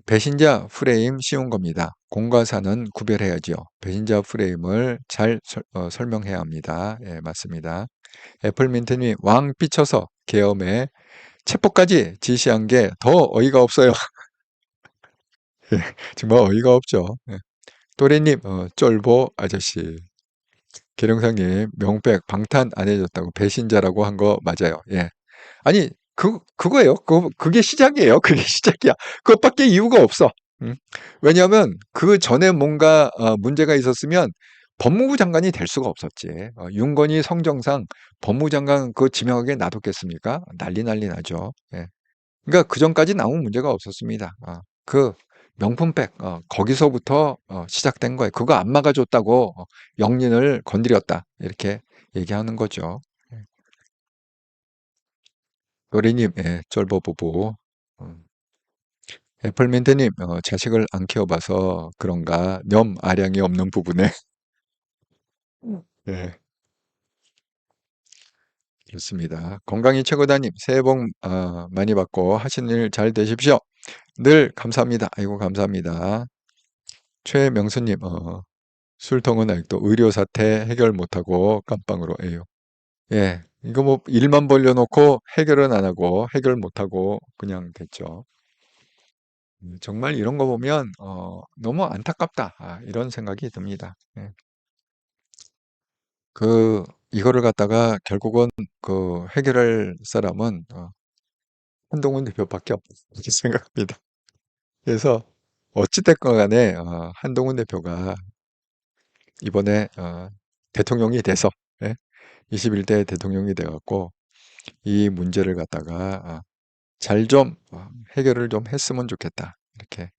배신자 프레임 쉬운 겁니다. 공과 사는 구별해야지요. 배신자 프레임을 잘 설명해야 합니다. 예, 맞습니다. 애플민트님, 왕 삐쳐서 계엄에 체포까지 지시한 게 더 어이가 없어요. 예, 정말 어이가 없죠. 예. 또래님, 쫄보 아저씨. 계룡상님, 명백 방탄 안 해줬다고 배신자라고 한 거 맞아요. 예. 아니, 그거예요. 그게 시작이에요. 그게 시작이야. 그것밖에 이유가 없어. 음. 왜냐하면 그 전에 뭔가 문제가 있었으면 법무부 장관이 될 수가 없었지. 윤건희 성정상 법무부 장관 그거 지명하게 놔뒀겠습니까? 난리 나죠. 예. 그러니까 그 전까지 아무 문제가 없었습니다. 그 명품백, 거기서부터 시작된 거예요. 그거 안 막아줬다고 영린을 건드렸다. 이렇게 얘기하는 거죠. 예. 도리님, 예, 쫄보보보. 음. 애플민트님, 자식을 안 키워봐서 그런가, 아량이 없는 부분에. 예, 그렇습니다. 건강이 최고다님, 새해 복 많이 받고 하시는 일 잘 되십시오. 늘 감사합니다. 아이고, 감사합니다. 최명수님, 술통은 아직도 의료 사태 해결 못하고 깜빵으로 해요. 예, 이거 뭐 일만 벌려놓고 해결은 안 하고 해결 못하고 그냥 됐죠. 정말 이런 거 보면 너무 안타깝다. 이런 생각이 듭니다. 예. 그 이거를 갖다가 결국은 그 해결할 사람은 한동훈 대표밖에 없다고 생각합니다. 그래서 어찌됐건 간에 한동훈 대표가 이번에 대통령이 돼서 예, 21대 대통령이 돼갖고 이 문제를 갖다가 잘 좀 해결을 좀 했으면 좋겠다. 이렇게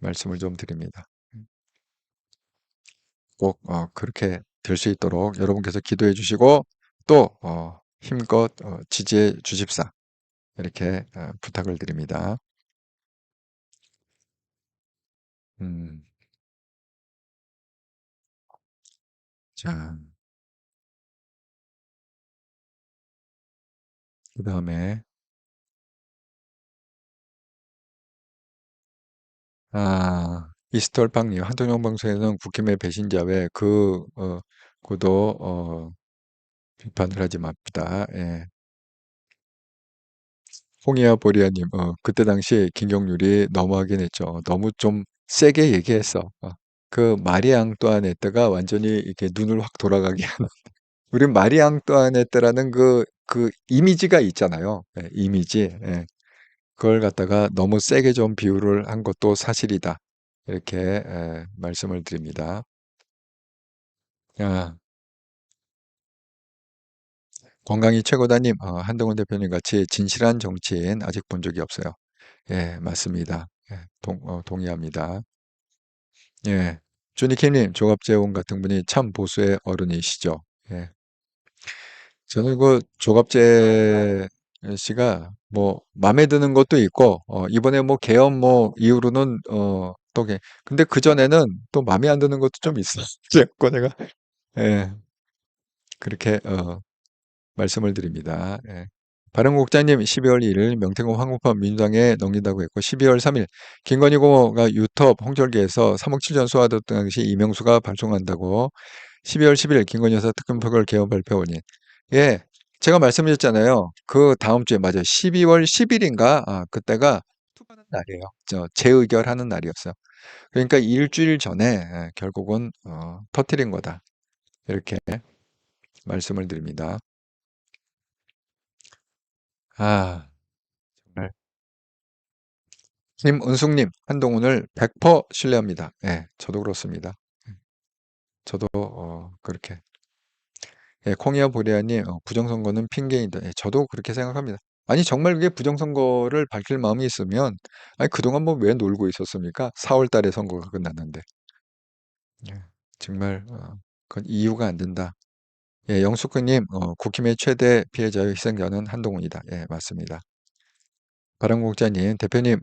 말씀을 좀 드립니다. 꼭 그렇게 될 수 있도록 여러분께서 기도해 주시고 또 힘껏 지지해 주십사. 이렇게 부탁을 드립니다. 음, 자, 그 다음에 이스톨빵님 한동영 방송에서는 국힘의 배신자 왜 그도 비판을 하지 맙니다. 예. 홍이야 보리아님, 그때 당시 김경률이 너무하긴 했죠. 너무 좀 세게 얘기했어. 그 마리 앙뚜아네트가 완전히 이렇게 눈을 확 돌아가게 하는. 우리 마리 앙뚜아네트라는 그 이미지가 있잖아요. 예, 이미지. 예. 그걸 갖다가 너무 세게 좀 비유를 한 것도 사실이다. 이렇게 말씀을 드립니다. 아, 건강이 최고다님, 한동훈 대표님 같이 진실한 정치인 아직 본 적이 없어요. 예, 맞습니다. 예, 동의합니다. 예, 주니케님, 조갑재홍 같은 분이 참 보수의 어른이시죠. 예, 저는 그 조갑재 씨가 뭐 마음에 드는 것도 있고 이번에 뭐 계엄 뭐 이후로는 근데 그 전에는 또 마음에 안 드는 것도 좀 있어요. 그래갖고 내가 예, 그렇게 말씀을 드립니다. 예. 바른국장님 12월 1일 명태공 황우파 민주당에 넘긴다고 했고 12월 3일 김건희 고모가 유톱 홍절기에서 3억 7천 소화도 당시 이명수가 발송한다고 12월 10일 김건희 여사 특검표결 개헌 발표 원인. 예, 제가 말씀드렸잖아요. 그 다음 주에 맞아요. 12월 10일인가? 그때가 투표하는 날이에요. 재의결하는 날이었어요. 그러니까 일주일 전에 결국은 터뜨린 거다. 이렇게 말씀을 드립니다. 아, 정말. 김은숙님, 한동훈을 100% 신뢰합니다. 예, 저도 그렇습니다. 저도 그렇게. 예, 콩이와 보리아님, 부정선거는 핑계인다. 예, 저도 그렇게 생각합니다. 아니, 정말 그게 부정선거를 밝힐 마음이 있으면, 아니, 그동안 뭐 왜 놀고 있었습니까? 4월 달에 선거가 끝났는데. 예, 정말, 그건 이유가 안 된다. 예, 영숙님, 국힘의 최대 피해자의 희생자는 한동훈이다. 예, 맞습니다. 바람국자님, 대표님,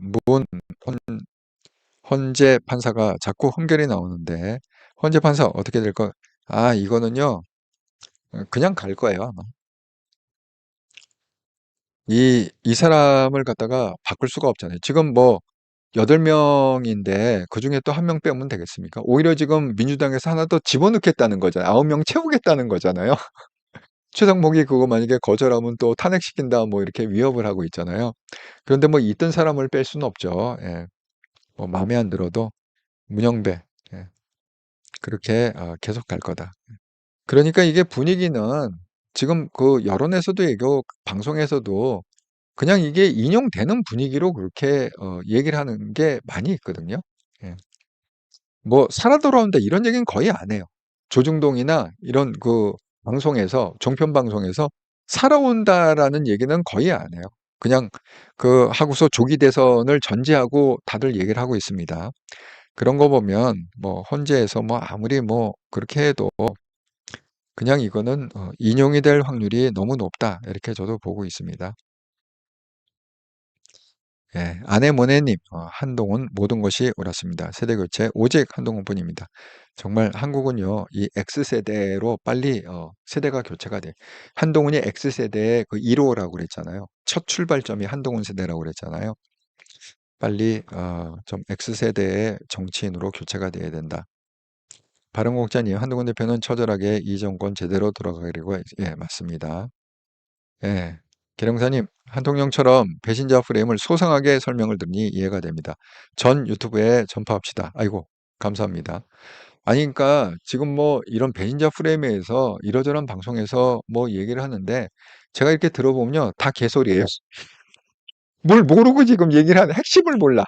헌재 판사가 자꾸 흠결이 나오는데, 헌재 판사 어떻게 될 거? 이거는요, 그냥 갈 거예요, 아마. 이 사람을 갖다가 바꿀 수가 없잖아요. 지금 뭐, 8명인데, 그 중에 또 한 명 빼면 되겠습니까? 오히려 지금 민주당에서 하나 더 집어넣겠다는 거잖아요. 9명 채우겠다는 거잖아요. 최상목이 그거 만약에 거절하면 또 탄핵시킨다, 뭐 이렇게 위협을 하고 있잖아요. 그런데 뭐 있던 사람을 뺄 수는 없죠. 예. 뭐 마음에 안 들어도 문영배. 예. 그렇게 계속 갈 거다. 그러니까 이게 분위기는 지금 그 여론에서도 얘기하고 방송에서도 그냥 이게 인용되는 분위기로 그렇게 얘기를 하는 게 많이 있거든요. 예. 뭐 살아 돌아온다 이런 얘기는 거의 안 해요. 조중동이나 이런 그 방송에서 종편 방송에서 살아온다라는 얘기는 거의 안 해요. 그냥 그 하고서 조기 대선을 전제하고 다들 얘기를 하고 있습니다. 그런 거 보면 뭐 헌재에서 뭐 아무리 뭐 그렇게 해도 그냥 이거는 인용이 될 확률이 너무 높다. 이렇게 저도 보고 있습니다. 예, 아내모네님, 한동훈 모든 것이 옳았습니다. 세대교체 오직 한동훈뿐입니다. 정말 한국은요, 이 X세대로 빨리 세대가 교체가 돼. 한동훈이 X세대의 그 1호라고 그랬잖아요. 첫 출발점이 한동훈 세대라고 그랬잖아요. 빨리 좀 X세대의 정치인으로 교체가 돼야 된다. 바른공자님, 한동훈 대표는 처절하게 이 정권 제대로 돌아가려고, 예, 맞습니다. 예. 계룡사님, 한통령처럼 배신자 프레임을 소상하게 설명을 들으니 이해가 됩니다. 전 유튜브에 전파합시다. 아이고, 감사합니다. 아니, 그러니까 지금 뭐 이런 배신자 프레임에서 이러저런 방송에서 뭐 얘기를 하는데 제가 이렇게 들어보면요, 다 개소리예요. 뭘 모르고 지금 얘기를 하는 핵심을 몰라.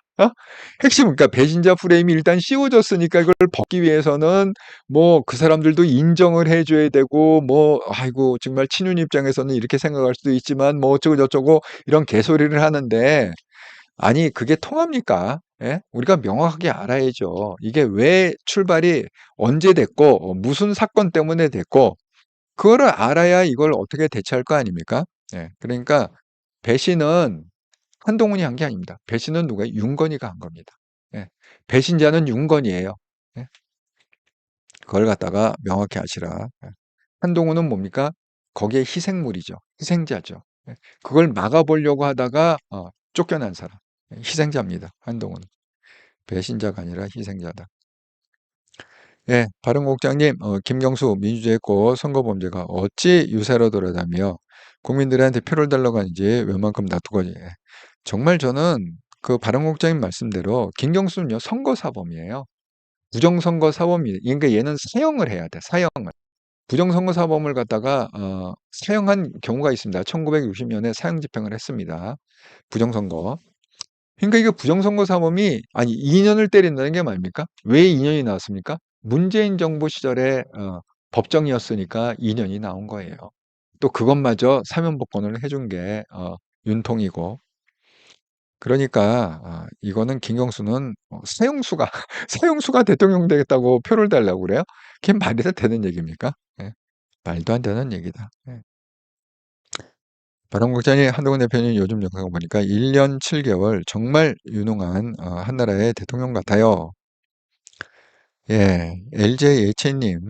핵심 그러니까 배신자 프레임이 일단 씌워졌으니까 이걸 벗기 위해서는 뭐 그 사람들도 인정을 해줘야 되고 뭐 아이고 정말 친윤 입장에서는 이렇게 생각할 수도 있지만 뭐 어쩌고 저쩌고 이런 개소리를 하는데 아니 그게 통합니까? 예? 우리가 명확하게 알아야죠. 이게 왜 출발이 언제 됐고 무슨 사건 때문에 됐고 그거를 알아야 이걸 어떻게 대처할 거 아닙니까? 예. 그러니까 배신은 한동훈이 한 게 아닙니다. 배신은 누가 윤건이가 한 겁니다. 예. 배신자는 윤건이에요. 예. 그걸 갖다가 명확히 아시라. 예. 한동훈은 뭡니까? 거기에 희생물이죠. 희생자죠. 예. 그걸 막아보려고 하다가 쫓겨난 사람. 예. 희생자입니다. 한동훈은. 배신자가 아니라 희생자다. 예, 바른국장님, 김경수 민주주의 꽃 선거범죄가 어찌 유세로 돌아다니며 국민들한테 표를 달라고 하는지 웬만큼 놔두고, 예. 정말 저는 그 바른국장님 말씀대로 김경수는요, 선거사범이에요. 부정선거사범이, 그러니까 얘는 사형을 해야 돼, 사형을. 부정선거사범을 갖다가, 사형한 경우가 있습니다. 1960년에 사형 집행을 했습니다. 부정선거. 그러니까 이거 부정선거 사범이 아니 2년을 때린다는 게 말입니까? 왜 2년이 나왔습니까? 문재인 정부 시절에 법정이었으니까 2년이 나온 거예요. 또 그것마저 사면복권을 해준 게 윤통이고 그러니까 이거는 김경수는 사형수가 사형수가 대통령 되겠다고 표를 달라고 그래요? 그게 말이 되는 얘기입니까? 예, 말도 안 되는 얘기다. 예. 바람국장님 한동훈 대표님 요즘 영상 보니까 1년 7개월 정말 유능한 한나라의 대통령 같아요. 예, LJ 예채님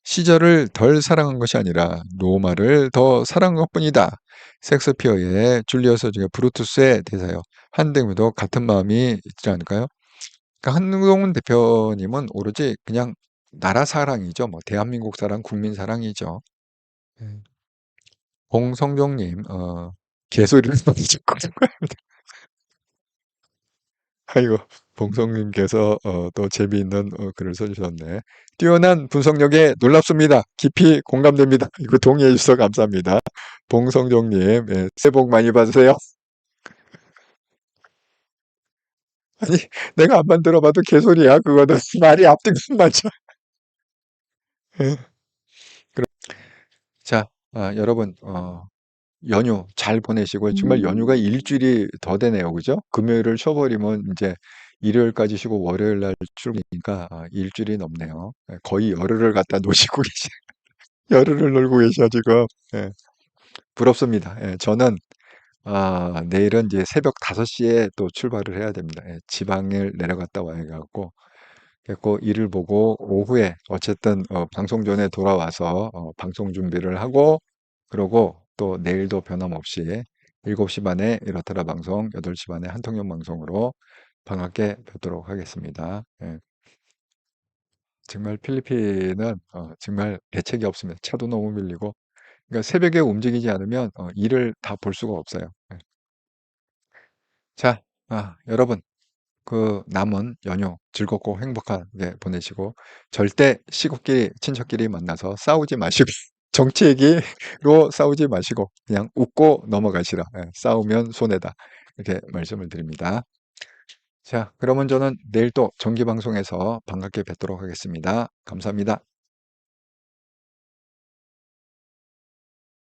시절을 덜 사랑한 것이 아니라 로마를 더 사랑한 것뿐이다. 섹스피어의 줄리어스 중에 브루투스의 대사요. 한대표도 같은 마음이 있지 않을까요? 그러니까 한동훈 대표님은 오로지 그냥 나라 사랑이죠. 뭐 대한민국 사랑, 국민 사랑이죠. 예. 봉성종님, 개소리를 많이 듣고 있는 거입니다. 아이고, 봉성님께서 또 재미있는 글을 써주셨네. 뛰어난 분석력에 놀랍습니다. 깊이 공감됩니다. 이거 동의해 주셔서 감사합니다. 봉성종님, 예, 새해 복 많이 받으세요. 아니, 내가 안만 들어봐도 개소리야. 그거는 말이 앞뒤가 안 맞아. 예. 자, 여러분, 연휴 잘 보내시고요. 정말 연휴가 일주일이 더 되네요. 그죠? 금요일을 쉬어버리면 이제 일요일까지 쉬고 월요일 날 출근이니까 일주일이 넘네요. 예, 거의 열흘을 갖다 노시고 계시, 열흘을 놀고 계셔, 지금. 예, 부럽습니다. 예, 저는, 내일은 이제 새벽 5시에 또 출발을 해야 됩니다. 예, 지방을 내려갔다 와야 갖고, 그래고 일을 보고 오후에 어쨌든 방송 전에 돌아와서 방송 준비를 하고 그러고 또 내일도 변함없이 7시 반에 이렇더라 방송, 8시 반에 한통령 방송으로 반갑게 뵙도록 하겠습니다. 예, 정말 필리핀은 정말 대책이 없습니다. 차도 너무 밀리고 그러니까 새벽에 움직이지 않으면 일을 다 볼 수가 없어요. 예. 자, 여러분 그 남은 연휴 즐겁고 행복하게 보내시고 절대 시국끼리 친척끼리 만나서 싸우지 마시고 정치 얘기로 싸우지 마시고 그냥 웃고 넘어가시라. 예, 싸우면 손해다. 이렇게 말씀을 드립니다. 자, 그러면 저는 내일 또 정기 방송에서 반갑게 뵙도록 하겠습니다. 감사합니다.